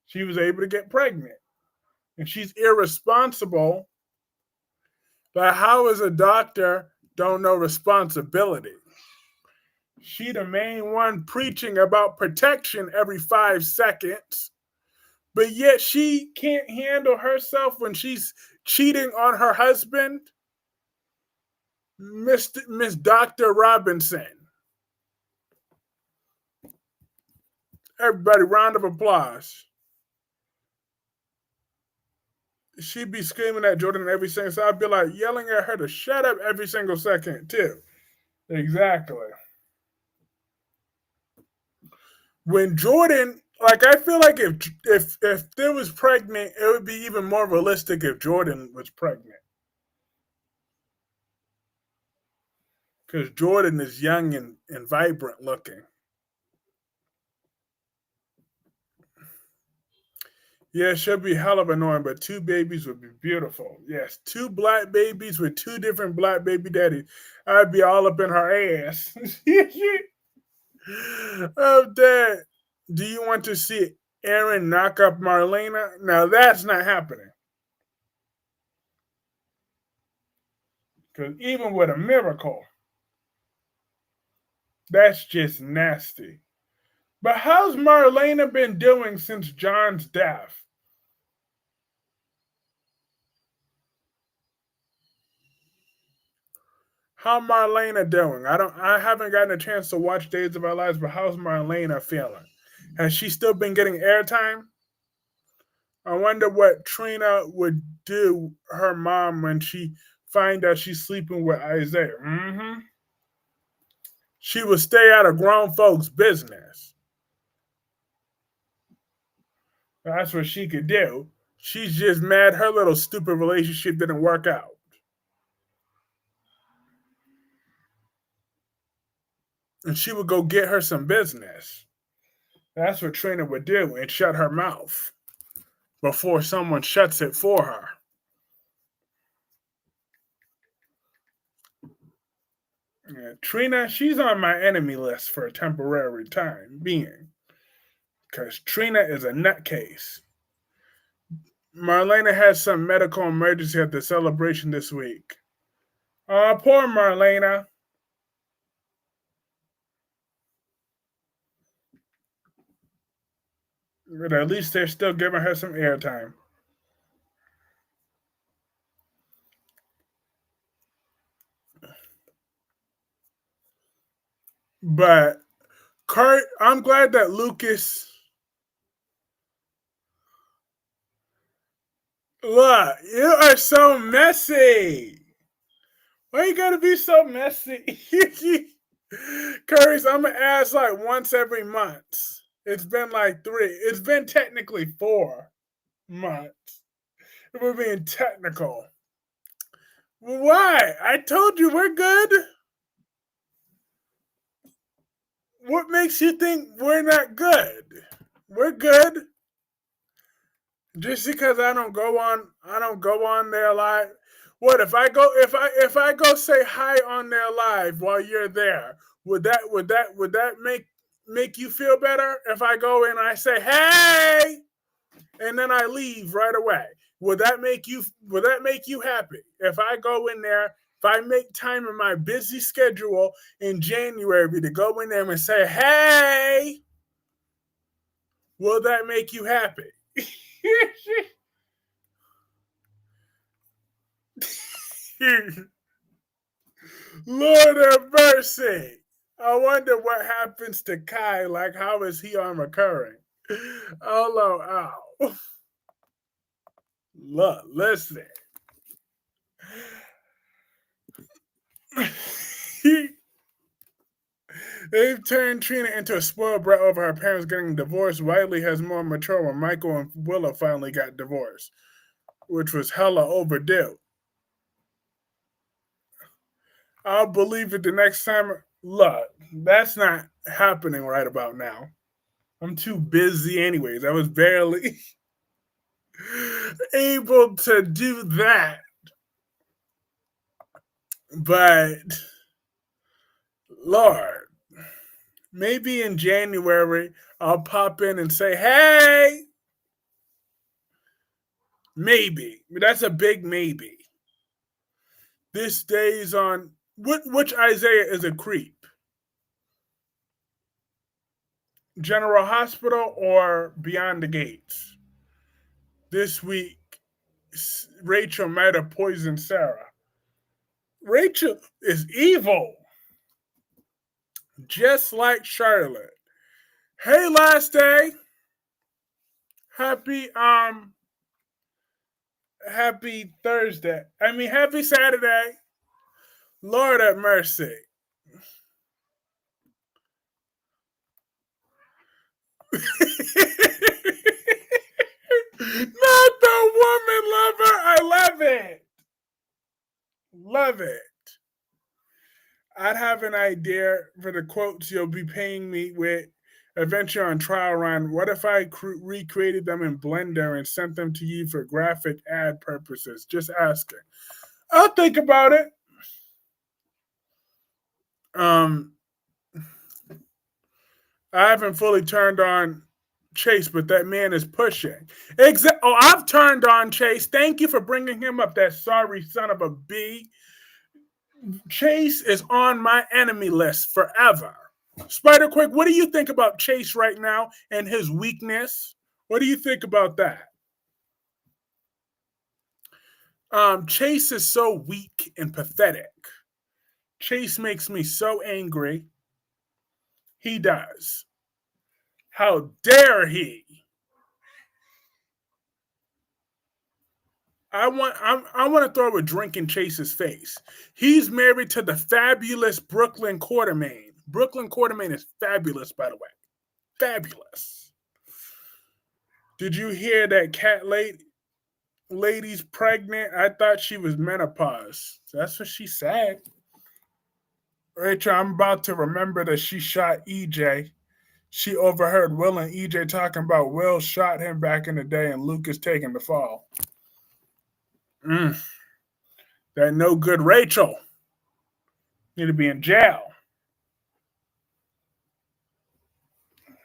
she was able to get pregnant. And she's irresponsible, but how is a doctor don't know responsibility? She the main one preaching about protection every 5 seconds, but yet she can't handle herself when she's cheating on her husband, Miss Dr. Robinson. Everybody, round of applause. She'd be screaming at Jordan every single second. So I'd be like yelling at her to shut up every single second, too. Exactly. When Jordan, like, I feel like if there was pregnant, it would be even more realistic if Jordan was pregnant. Because Jordan is young and vibrant looking. Yeah, it should be hell of annoying, but two babies would be beautiful. Yes, two black babies with two different black baby daddies. I'd be all up in her ass. Oh, Dad, do you want to see Aaron knock up Marlena? Now that's not happening. Because even with a miracle, that's just nasty. But how's Marlena been doing since John's death? How Marlena doing? I haven't gotten a chance to watch Days of Our Lives, but how's Marlena feeling? Has she still been getting airtime? I wonder what Trina would do her mom when she find out she's sleeping with Isaiah. Mm-hmm. She would stay out of grown folks' business. That's what she could do. She's just mad her little stupid relationship didn't work out. And she would go get her some business. That's what Trina would do and shut her mouth before someone shuts it for her. Yeah, Trina, she's on my enemy list for a temporary time being because Trina is a nutcase. Marlena has some medical emergency at the celebration this week. Oh, poor Marlena. But at least they're still giving her some airtime. But Kurt, I'm glad that Lucas. Look, you are so messy. Why you gotta be so messy? Kyreese, I'm gonna ask like once every month. It's been like 3. It's been technically 4 months. We're being technical. Why? I told you we're good. What makes you think we're not good? We're good. Just because I don't go on their live. What if I go say hi on their live while you're there? Would that make you feel better if I go and I say hey and then I leave right away? Would that make you happy? If I go in there, if I make time in my busy schedule in January to go in there and say hey, will that make you happy? Lord have mercy. I wonder what happens to Kai. Like, how is he on recurring? Oh, ow. Look, listen. They've turned Trina into a spoiled brat over her parents getting divorced. Riley has more mature when Michael and Willow finally got divorced, which was hella overdue. I'll believe it the next time. Look, that's not happening right about now. I'm too busy, anyways. I was barely able to do that. But, Lord, maybe in January I'll pop in and say, hey, maybe. That's a big maybe. This day's on, which Isaiah is a creep? General Hospital or Beyond the Gates? This week, Rachel might have poisoned Sarah. Rachel is evil, just like Charlotte. Hey, last day. Happy happy Thursday. I mean happy Saturday. Lord have mercy. Not the woman lover. I love it. Love it. I'd have an idea for the quotes you'll be paying me with Adventure on Trial Run. What if I recreated them in Blender and sent them to you for graphic ad purposes? Just asking. I'll think about it. Um, I haven't fully turned on Chase, but that man is pushing. Oh, I've turned on Chase. Thank you for bringing him up. That sorry son of a b. Chase is on my enemy list forever. Spider Quick, what do you think about Chase right now and his weakness? What do you think about that? Chase is so weak and pathetic. Chase makes me so angry. He does. How dare he? I want to throw a drink in Chase's face. He's married to the fabulous Brooklyn Quartermain. Brooklyn Quartermain is fabulous, by the way. Fabulous. Did you hear that lady's pregnant? I thought she was menopause. That's what she said. Rachel, I'm about to remember that she shot EJ. She overheard Will and EJ talking about Will shot him back in the day and Lucas taking the fall. That no good Rachel. Need to be in jail.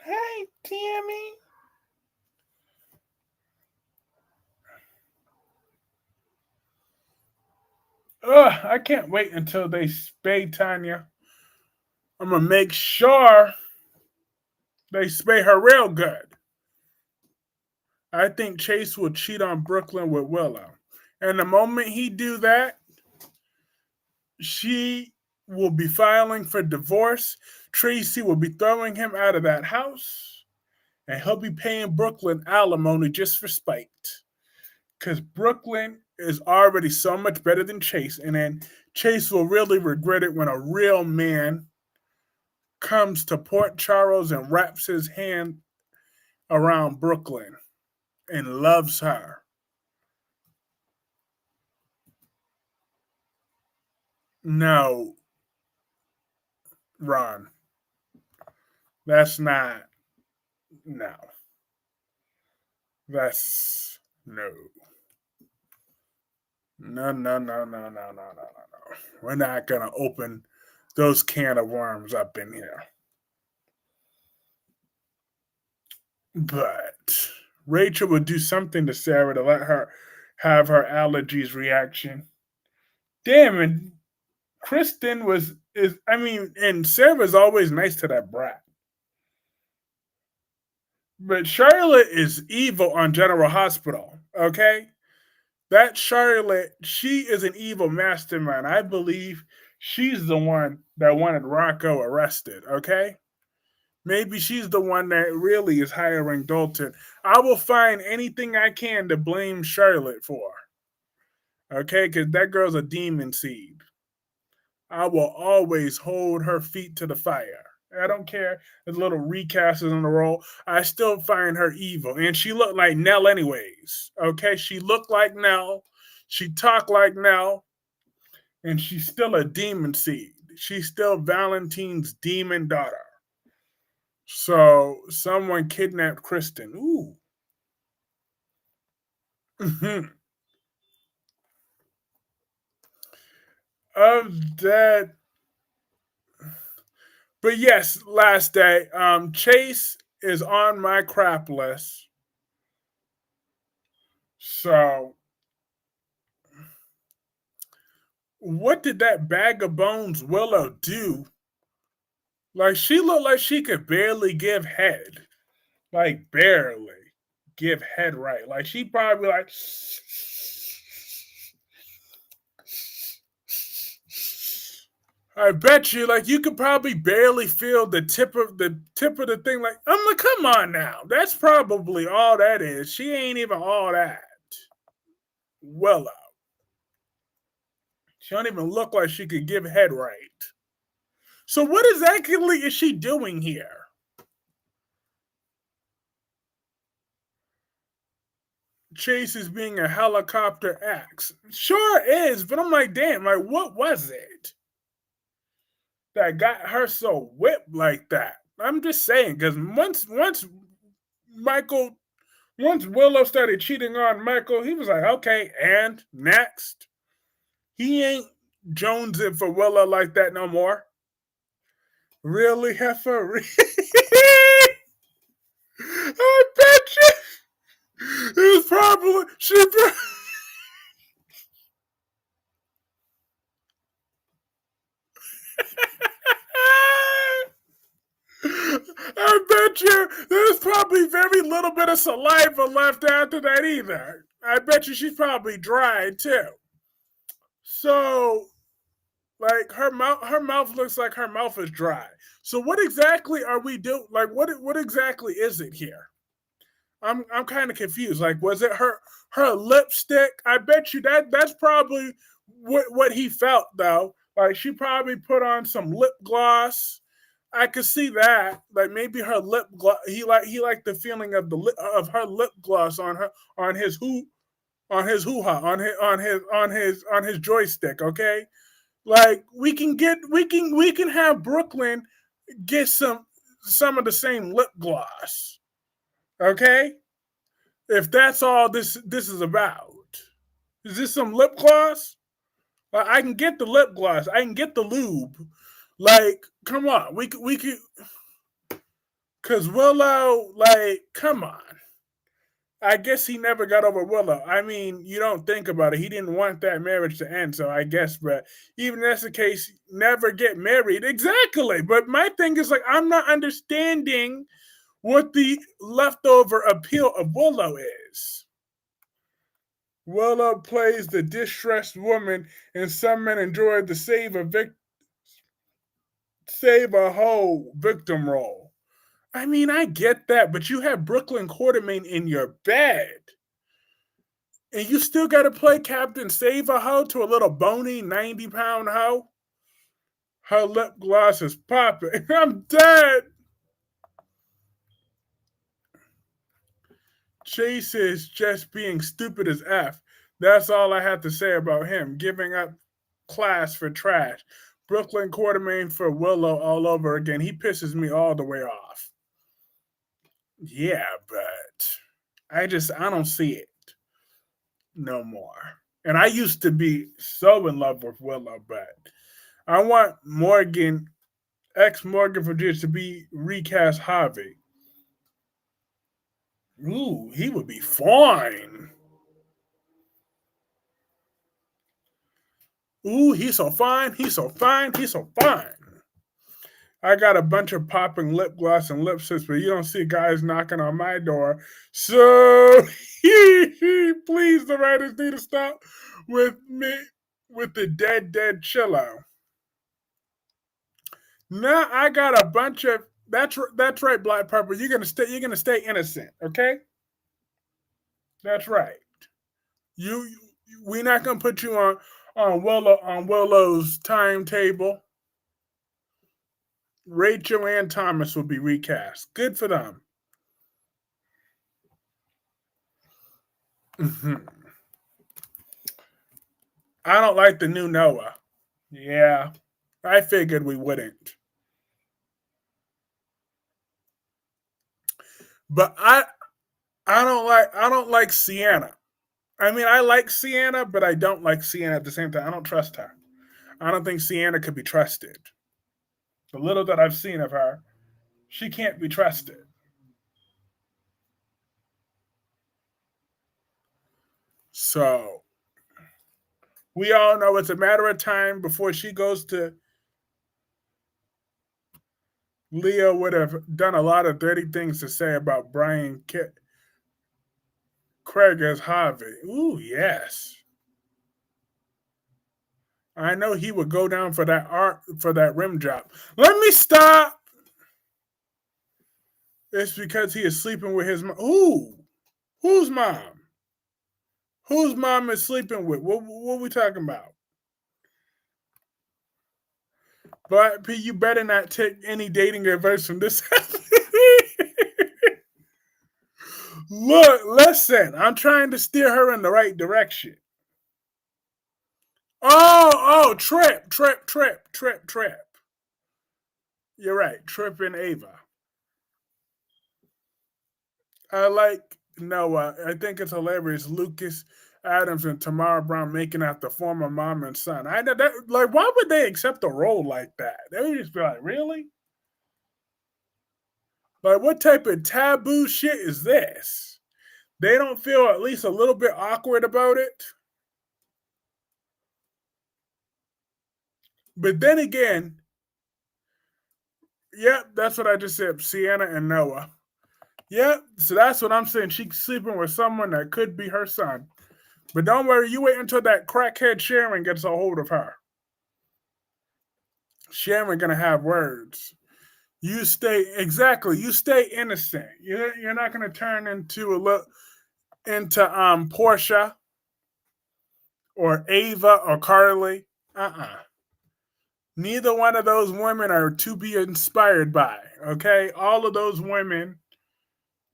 Hey, Tammy. Ugh, I can't wait until they spay Tanya. I'm going to make sure they spay her real good. I think Chase will cheat on Brooklyn with Willow. And the moment he do that, she will be filing for divorce. Tracy will be throwing him out of that house, and he'll be paying Brooklyn alimony just for spite. Because Brooklyn is already so much better than Chase, and then Chase will really regret it when a real man comes to Port Charles and wraps his hand around Brooklyn and loves her. No, Ron, that's not. No, that's no. No, no, no, no, no, no, no, no, no. We're not going to open those can of worms up in here. But Rachel would do something to Sarah to let her have her allergies reaction. Damn, and Kristen and Sarah's always nice to that brat. But Charlotte is evil on General Hospital, okay? That Charlotte, she is an evil mastermind. I believe she's the one that wanted Rocco arrested, okay? Maybe she's the one that really is hiring Dalton. I will find anything I can to blame Charlotte for, okay? Because that girl's a demon seed. I will always hold her feet to the fire. I don't care if little recast is on the roll. I still find her evil. And she looked like Nell anyways. Okay? She looked like Nell. She talked like Nell. And she's still a demon seed. She's still Valentine's demon daughter. So someone kidnapped Kristen. Ooh. Of that. But yes, last day. Chase is on my crap list. So what did that bag of bones Willow do? Like she looked like she could barely give head. Like barely give head right. Like she probably like I bet you like you could probably barely feel the tip of the thing. Like I'm like, come on now. That's probably all that is. She ain't even all that. Willow. She don't even look like she could give head right. So what exactly is she doing here? Chase is being a helicopter X. Sure is, but I'm like, damn, like what was it that got her so whipped like that? I'm just saying, because Michael, once Willow started cheating on Michael, he was like, okay, and next. He ain't jonesing for Willow like that no more. Really, Heifer? I bet you. It's probably she. I bet you there's probably very little bit of saliva left after that either. I bet you she's probably dry too. So, like her mouth looks like her mouth is dry. So, what exactly are we doing? Like, what exactly is it here? I'm kind of confused. Like, was it her lipstick? I bet you that's probably what he felt though. Like, she probably put on some lip gloss. I could see that. Like maybe her lip gloss. He liked the feeling of of her lip gloss on his hoo ha on his joystick. Okay, like we can have Brooklyn get some of the same lip gloss. Okay, if that's all this is about. Is this some lip gloss? I can get the lip gloss. I can get the lube. Like, come on, we could. Cause Willow, like, come on. I guess he never got over Willow. I mean, you don't think about it. He didn't want that marriage to end, so I guess, but even that's the case, never get married. Exactly. But my thing is like I'm not understanding what the leftover appeal of Willow is. Willow plays the distressed woman, and some men enjoy the save of victims. save a whole victim role. I mean, I get that, but you have Brooklyn Quartermain in your bed. And you still got to play Captain Save a Hoe to a little bony 90-pound hoe? Her lip gloss is popping. I'm dead. Chase is just being stupid as F. That's all I have to say about him. Giving up class for trash. Brooklyn Quartermain for Willow all over again. He pisses me all the way off. Yeah, but I don't see it no more. And I used to be so in love with Willow, but I want Morgan, ex Morgan Virginia, to be recast Harvey. Ooh, he would be fine. Ooh, he's so fine. He's so fine. He's so fine. I got a bunch of popping lip gloss and lipsticks, but you don't see guys knocking on my door. So, please, the writers need to stop with me with the dead chillo. Now I got a bunch of that's right, Black Pepper. You're gonna stay innocent, okay? That's right. You we're not gonna put you on Willow's timetable. Rachel and Thomas will be recast. Good for them. I don't like the new Noah. Yeah, I figured we wouldn't. But I don't like Sienna. I mean, I like Sienna, but I don't like Sienna at the same time. I don't trust her. I don't think Sienna could be trusted. The little that I've seen of her, she can't be trusted. So we all know it's a matter of time before she goes to. Leo would have done a lot of dirty things to say about Craig as Harvey. Ooh, yes. I know he would go down for that rim job. Let me stop. It's because he is sleeping with his mom. Ooh, whose mom? Whose mom is sleeping with? What are we talking about? But P, you better not take any dating advice from this. Look, listen, I'm trying to steer her in the right direction. Trip. You're right, Trip and Ava. I like Noah. I think it's hilarious. Lucas Adams and Tamara Brown making out the former mom and son. I know that. Like, why would they accept a role like that? They would just be like, really? Like, what type of taboo shit is this? They don't feel at least a little bit awkward about it. But then again, yep, that's what I just said. Sienna and Noah. Yep, so that's what I'm saying. She's sleeping with someone that could be her son. But don't worry, you wait until that crackhead Sharon gets a hold of her. Sharon gonna have words. You stay innocent. You're not gonna turn into Portia or Ava or Carly. Neither one of those women are to be inspired by. Okay, all of those women,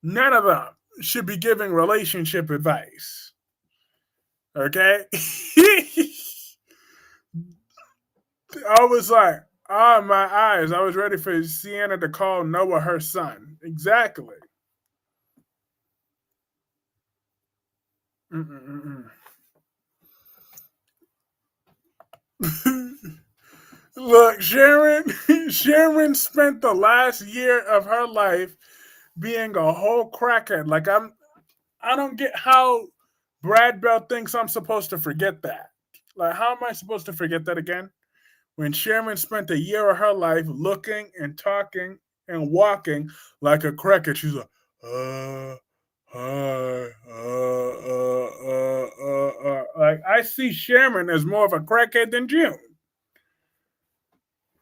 none of them should be giving relationship advice. Okay. I was like, my eyes. I was ready for Sienna to call Noah her son. Exactly. Look, Sharon spent the last year of her life being a whole crackhead. Like I don't get how Brad Bell thinks I'm supposed to forget that. Like, how am I supposed to forget that again? When Sharon spent a year of her life looking and talking and walking like a crackhead, she's like, hi, like I see Sharon as more of a crackhead than June.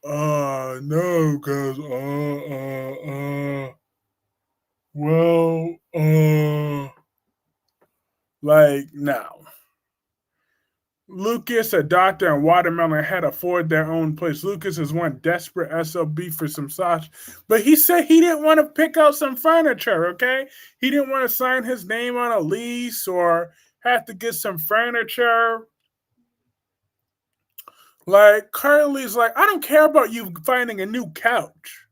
No, cause well, like now. Lucas, a doctor, and Watermelon had afford their own place. Lucas is one desperate SOB for some sauce, but he said he didn't want to pick out some furniture, okay? He didn't want to sign his name on a lease or have to get some furniture. Like, Carly's like, I don't care about you finding a new couch.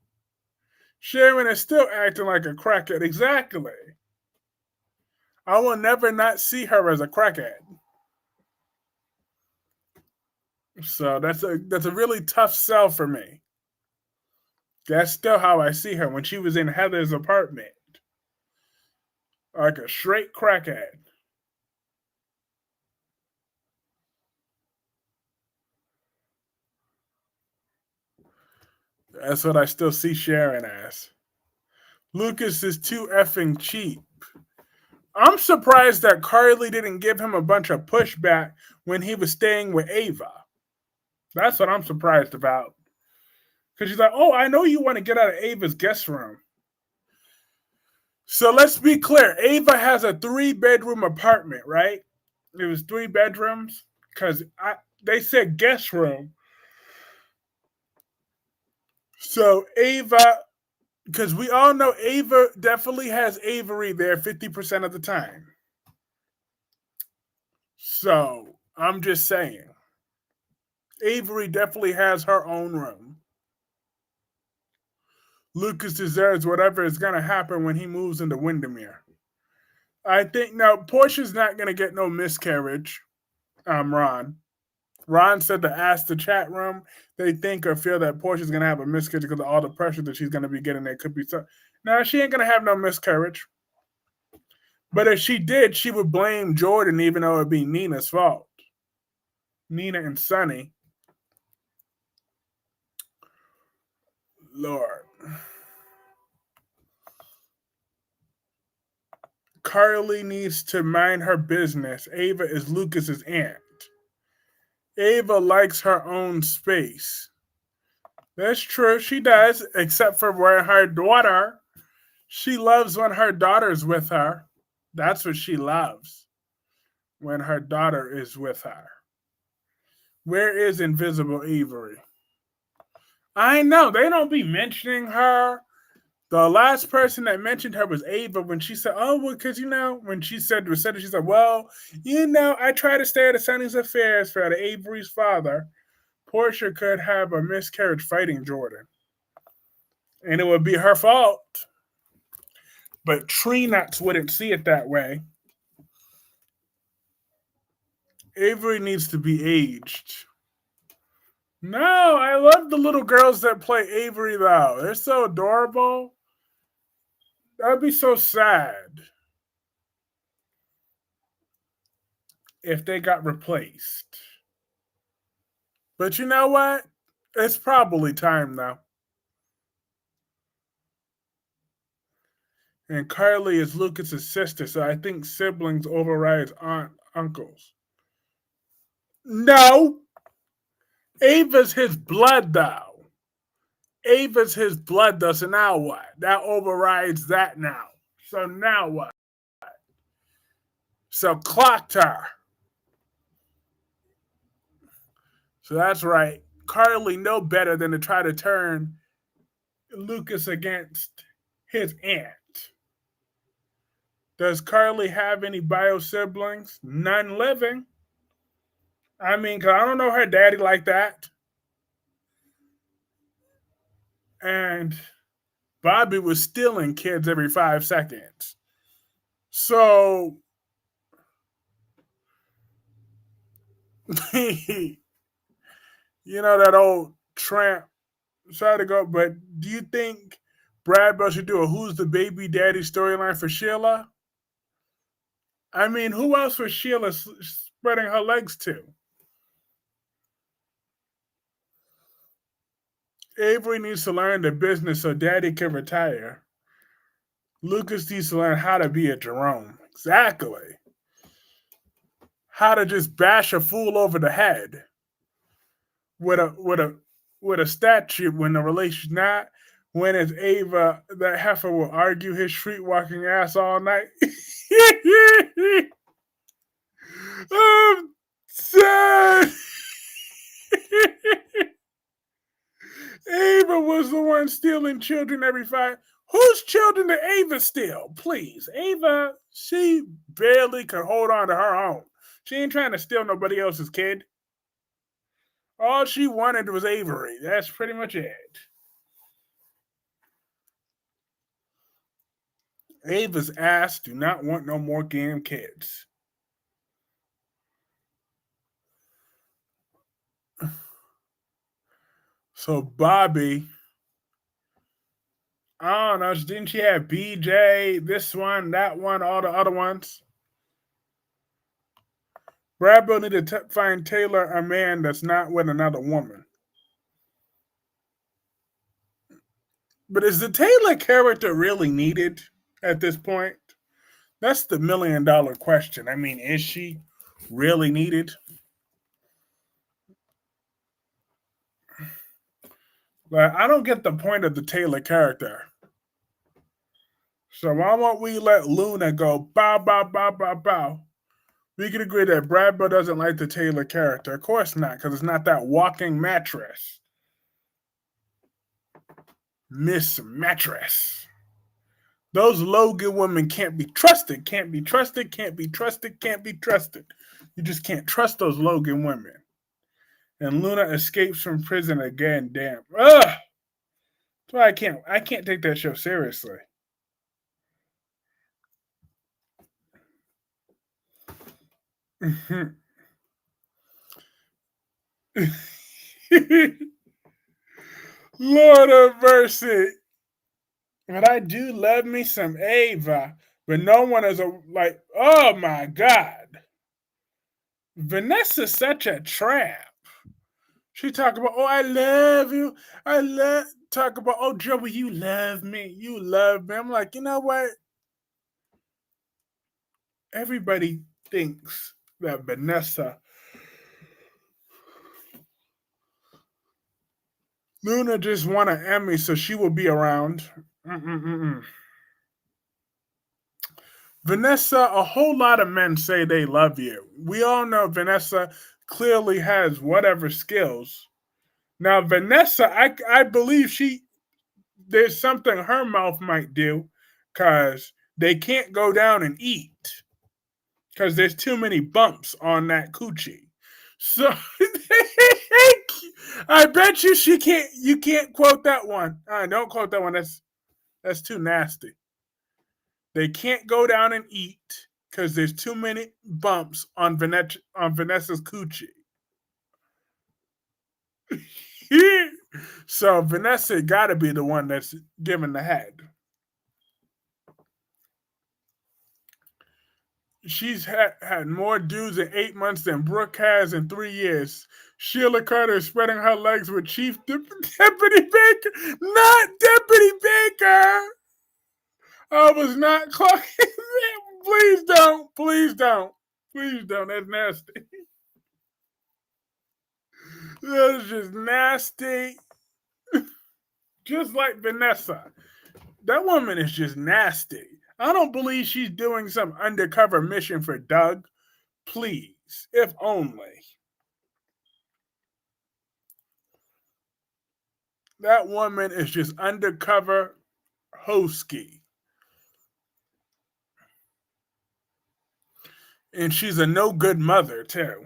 Sharon is still acting like a crackhead. Exactly. I will never not see her as a crackhead. So that's a really tough sell for me. That's still how I see her when she was in Heather's apartment. Like a straight crackhead. That's what I still see Sharon as. Lucas is too effing cheap. I'm surprised that Carly didn't give him a bunch of pushback when he was staying with Ava. That's what I'm surprised about. Because she's like, oh, I know you want to get out of Ava's guest room. So let's be clear. Ava has a 3-bedroom apartment, right? It was 3 bedrooms. Because they said guest room. So Ava, because we all know Ava definitely has Avery there 50% of the time. So I'm just saying. Avery definitely has her own room. Lucas deserves whatever is going to happen when he moves into Windermere. I think, now, Portia's not going to get no miscarriage, Ron. Ron said to ask the chat room, they think or feel that Portia's going to have a miscarriage because of all the pressure that she's going to be getting. There could be some. No, she ain't going to have no miscarriage. But if she did, she would blame Jordan, even though it'd be Nina's fault. Nina and Sonny. Lord. Carly needs to mind her business. Ava is Lucas's aunt. Ava likes her own space. That's true, she does, except for when her daughter. She loves when her daughter's with her. That's what she loves, when her daughter is with her. Where is Invisible Avery? I know, they don't be mentioning her. The last person that mentioned her was Ava when she said, oh, well, because, when she said, she said, well, I try to stay out of Sonny's affairs for Avery's father. Portia could have a miscarriage fighting Jordan. And it would be her fault. But tree nuts wouldn't see it that way. Avery needs to be aged. No, I love the little girls that play Avery, though. They're so adorable. That'd be so sad if they got replaced. But you know what? It's probably time now. And Carly is Lucas's sister, so I think siblings overrides uncles. No. Ava's his blood, though. Ava's his blood, though, so now what? That overrides that now. So now what? So clocked her. So that's right. Carly know better than to try to turn Lucas against his aunt. Does Carly have any bio siblings? None living. I mean, 'cause I don't know her daddy like that. And Bobby was stealing kids every 5 seconds. So, that old tramp tried to go. But do you think Brad Bell should do a Who's the Baby Daddy storyline for Sheila? I mean, who else was Sheila spreading her legs to? Avery needs to learn the business so Daddy can retire. Lucas needs to learn how to be a Jerome. Exactly. How to just bash a fool over the head with a with a statue when the relation not. When it's Ava, that heifer will argue his street walking ass all night. I'm sad. Ava was the one stealing children every five. Whose children did Ava steal? Please. Ava, she barely could hold on to her own. She ain't trying to steal nobody else's kid. All she wanted was Avery. That's pretty much it. Ava's ass do not want no more damn kids. So Bobby, I don't know, didn't she have BJ, this one, that one, all the other ones? Brad need to find Taylor a man that's not with another woman. But is the Taylor character really needed at this point? That's the $1 million question. I mean, is she really needed? Like, I don't get the point of the Taylor character. So why won't we let Luna go bow, bow, bow, bow, bow? We can agree that Bradbo doesn't like the Taylor character. Of course not, because it's not that walking mattress. Miss Mattress. Those Logan women can't be trusted, can't be trusted, can't be trusted, can't be trusted. You just can't trust those Logan women. And Luna escapes from prison again. Damn. Ugh. That's why I can't take that show seriously. Lord of mercy. But I do love me some Ava. But no one is like, oh my God. Vanessa's such a tramp. She talk about, oh, I love you. Talk about, oh, Joey, you love me. You love me. I'm like, you know what? Everybody thinks that Vanessa, Luna just won an Emmy, so she will be around. Mm-mm-mm-mm. Vanessa, a whole lot of men say they love you. We all know Vanessa clearly has whatever skills. Now, Vanessa, I believe there's something her mouth might do because they can't go down and eat because there's too many bumps on that coochie. So I bet you you can't quote that one. Don't quote that one. That's too nasty. They can't go down and eat because there's too many bumps on Vanessa's coochie. So Vanessa got to be the one that's giving the head. She's had more dudes in 8 months than Brooke has in 3 years. Sheila Carter is spreading her legs with Chief Deputy Baker. Not Deputy Baker! I was not clocking that. Please don't. Please don't. Please don't. That's nasty. That's just nasty. Just like Vanessa. That woman is just nasty. I don't believe she's doing some undercover mission for Doug. Please, if only. That woman is just undercover hosky. And she's a no good mother, too.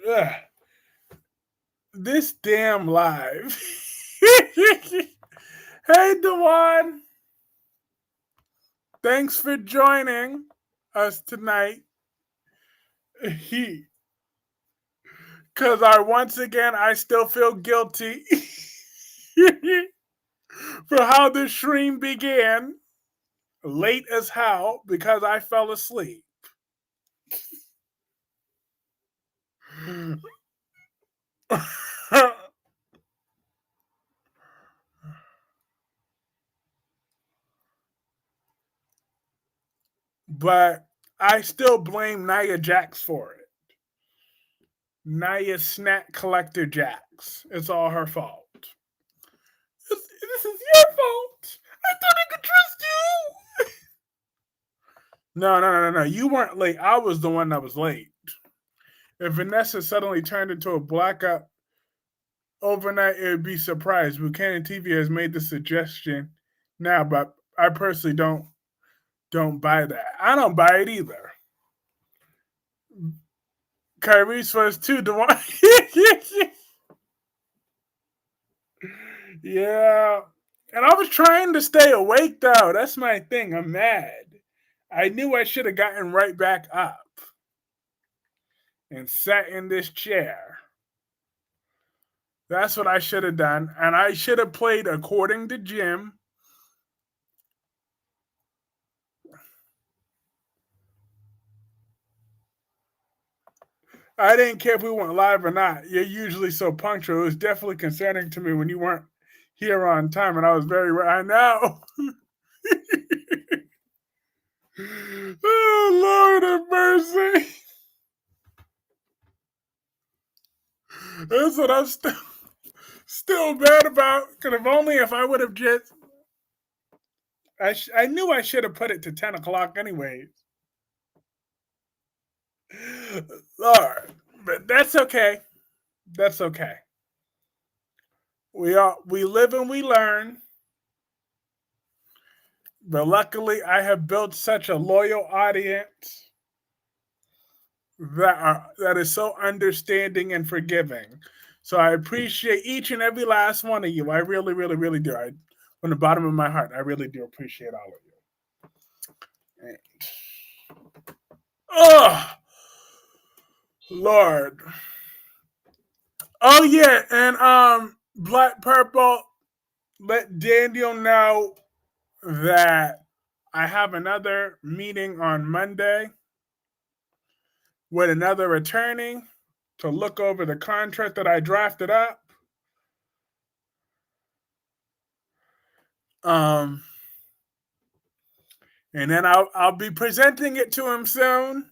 Ugh. This damn live. Hey, Dewan. Thanks for joining us tonight. Because once again, I still feel guilty for how the stream began. Late as how, because I fell asleep. but I still blame Nia Jax for it. Nia Snack Collector Jax. It's all her fault. This is your fault. I thought I could trust you. No. You weren't late. I was the one that was late. If Vanessa suddenly turned into a blackout overnight, it would be surprised. Buchanan TV has made the suggestion now, but I personally don't buy that. I don't buy it either. Kyreese was too. Yeah. And I was trying to stay awake though. That's my thing. I'm mad. I knew I should have gotten right back up and sat in this chair. That's what I should have done. And I should have played according to Jim. I didn't care if we went live or not. You're usually so punctual. It was definitely concerning to me when you weren't here on time, and I was very. I know. Oh Lord have mercy. That's what I'm still mad about. Because if I would have just, I knew I should have put it to 10 o'clock anyways. Lord, but that's okay. That's okay. We live and we learn. But luckily, I have built such a loyal audience that is so understanding and forgiving. So I appreciate each and every last one of you. I really, really, really do. From the bottom of my heart, I really do appreciate all of you. And, oh, Lord. Oh yeah, and Black Purple, let Daniel know that I have another meeting on Monday with another attorney to look over the contract that I drafted up. Um, and then I'll be presenting it to him soon.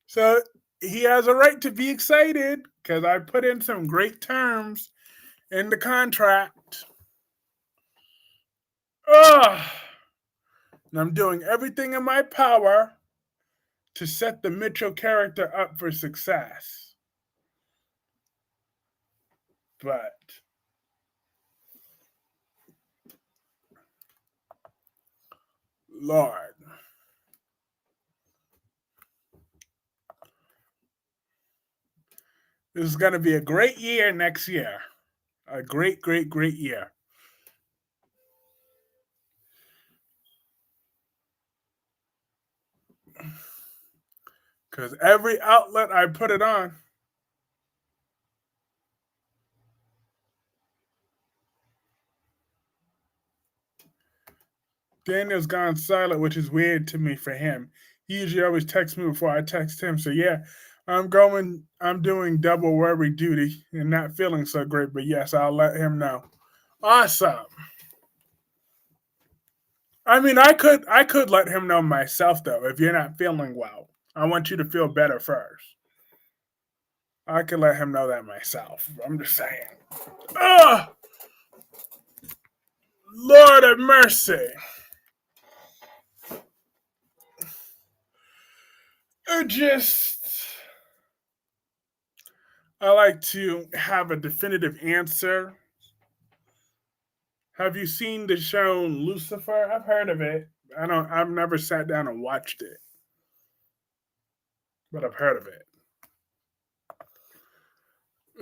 So he has a right to be excited because I put in some great terms in the contract. Ugh. And I'm doing everything in my power to set the Mitchell character up for success. But Lord. This is going to be a great year next year. A great, great, great year. Because every outlet I put it on, Daniel's gone silent, which is weird to me for him. He usually always texts me before I text him. So yeah, I'm doing double worry duty and not feeling so great. But yes, I'll let him know. Awesome. I mean, I could let him know myself though. If you're not feeling well, I want you to feel better first. I could let him know that myself. I'm just saying. Oh, Lord of mercy. I like to have a definitive answer. Have you seen the show Lucifer? I've heard of it. I've never sat down and watched it, but I've heard of it.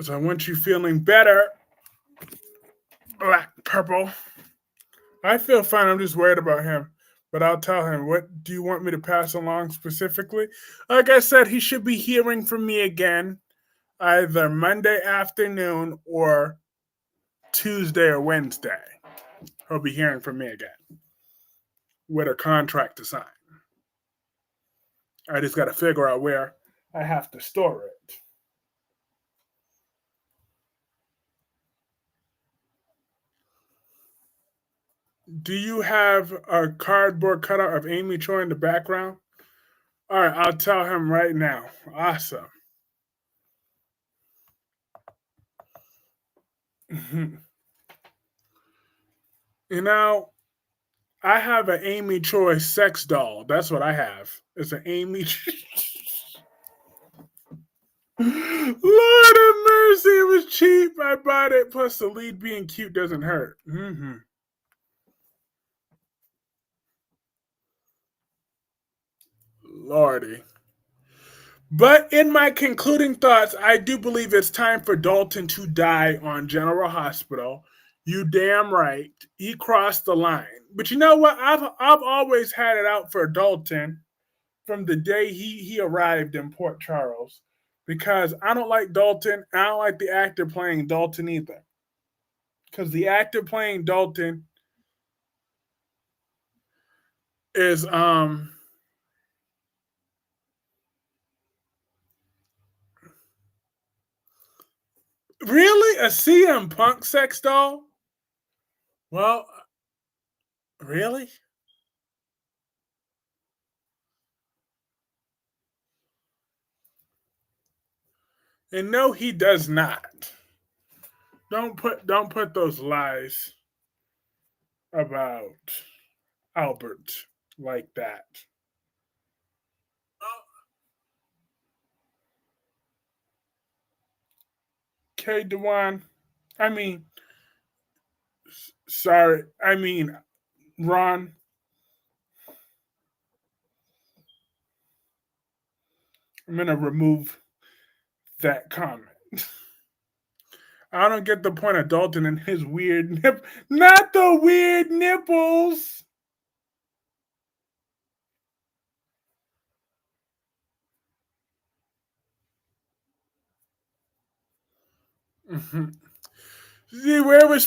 So I want you feeling better, Black Purple. I feel fine. I'm just worried about him. But I'll tell him. What do you want me to pass along specifically? Like I said, he should be hearing from me again either Monday afternoon or Tuesday or Wednesday. He'll be hearing from me again with a contract to sign. I just got to figure out where I have to store it. Do you have a cardboard cutout of Amy Choi in the background? All right, I'll tell him right now. Awesome. You know, I have an Amy Choice sex doll. That's what I have. It's an Amy. Lord of mercy, it was cheap. I bought it. Plus, the lead being cute doesn't hurt. Lordy. But in my concluding thoughts, I do believe it's time for Dalton to die on General Hospital. You damn right. He crossed the line. But you know what? I've always had it out for Dalton from the day he arrived in Port Charles. Because I don't like Dalton. I don't like the actor playing Dalton either. Because the actor playing Dalton is really a CM Punk sex doll? Well, really? And no, he does not. Don't put those lies about Albert like that. K Dewan, I mean, sorry, I mean Ron. I'm gonna remove that comment. I don't get the point of Dalton and his weird not the weird nipples. See, where was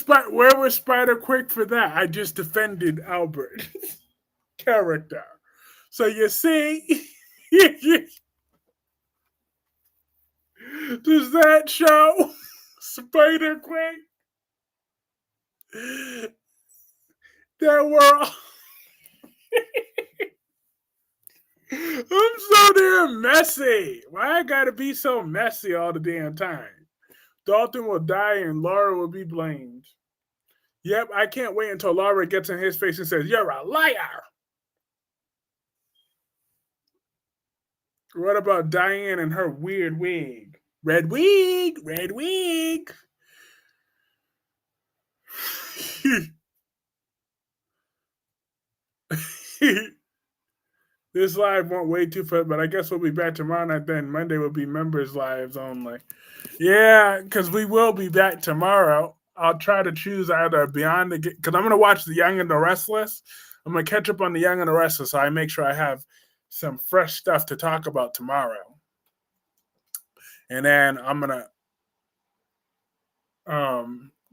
Spider Quick for that? I just defended Albert character. So you see, does that show Spider Quick that we're I'm so damn messy. Why I gotta be so messy all the damn time? Dalton will die and Laura will be blamed. Yep, I can't wait until Laura gets in his face and says, "You're a liar." What about Diane and her weird wig? Red wig, red wig. This live went way too fast, but I guess we'll be back tomorrow night then. Monday will be members' lives only. Yeah, because we will be back tomorrow. I'll try to choose either Beyond the because I'm going to watch The Young and the Restless. I'm going to catch up on The Young and the Restless so I make sure I have some fresh stuff to talk about tomorrow. And then I'm going to,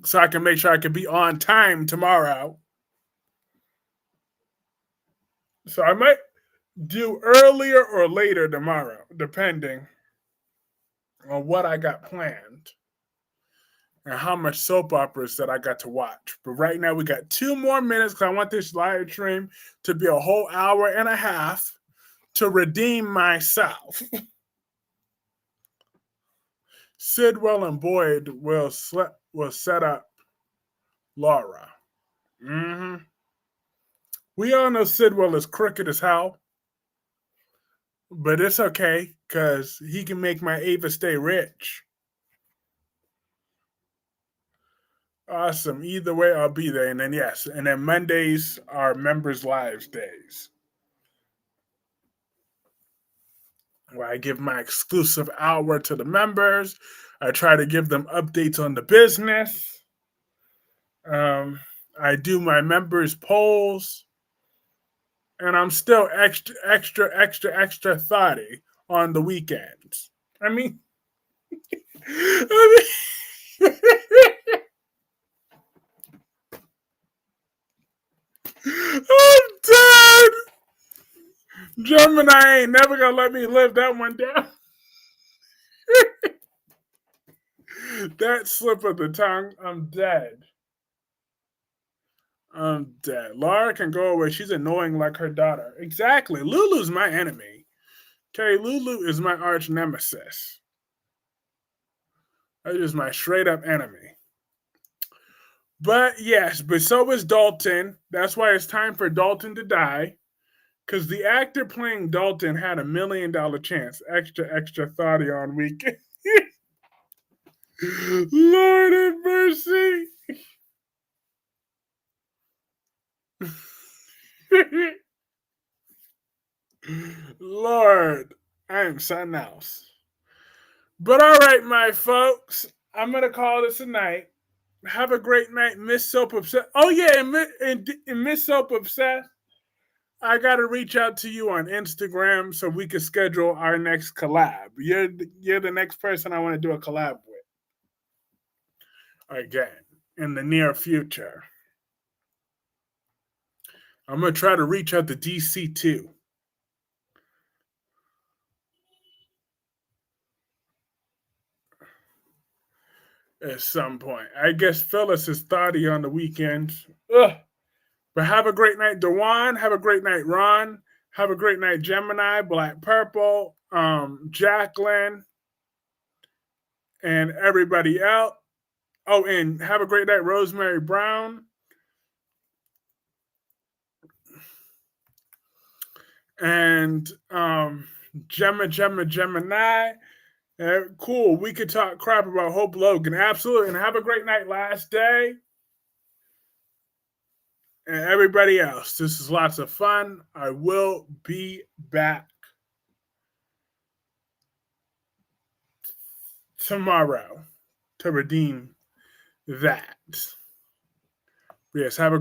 so I can make sure I can be on time tomorrow. So I might do earlier or later tomorrow, depending on what I got planned and how much soap operas that I got to watch. But right now we got 2 more minutes because I want this live stream to be a whole hour and a half to redeem myself. Sidwell and Boyd will set up Laura. Mm-hmm. We all know Sidwell is crooked as hell, but it's okay because he can make my Ava stay rich. Awesome. Either way, I'll be there. And then, yes. And then Mondays are members' lives days where I give my exclusive hour to the members. I try to give them updates on the business. I do my members' polls. And I'm still extra thoughty on the weekends. I mean, I mean I'm dead. Gemini ain't never gonna let me live that one down. That slip of the tongue, I'm dead. I'm dead. Laura can go away. She's annoying like her daughter. Exactly. Lulu's my enemy. Okay, Lulu is my arch nemesis. That is my straight up enemy. But yes, but so is Dalton. That's why it's time for Dalton to die. Because the actor playing Dalton had $1 million chance. Extra thoughty on weekend. Lord have mercy. Lord, I am something else. But all right, my folks, I'm gonna call this a night. Have a great night, Miss Soap Obsessed. Oh yeah, and Miss Soap Obsessed, I gotta reach out to you on Instagram so we can schedule our next collab. You're the next person I want to do a collab with again in the near future. I'm gonna try to reach out to DC too at some point. I guess Phyllis is thotty on the weekends. Ugh. But have a great night, Dewan. Have a great night, Ron. Have a great night, Gemini, Black Purple, Jacqueline, and everybody else. Oh, and have a great night, Rosemary Brown. And Gemini. Cool. We could talk crap about Hope Logan. Absolutely. And have a great night, last day. And everybody else. This is lots of fun. I will be back tomorrow to redeem that. Yes, have a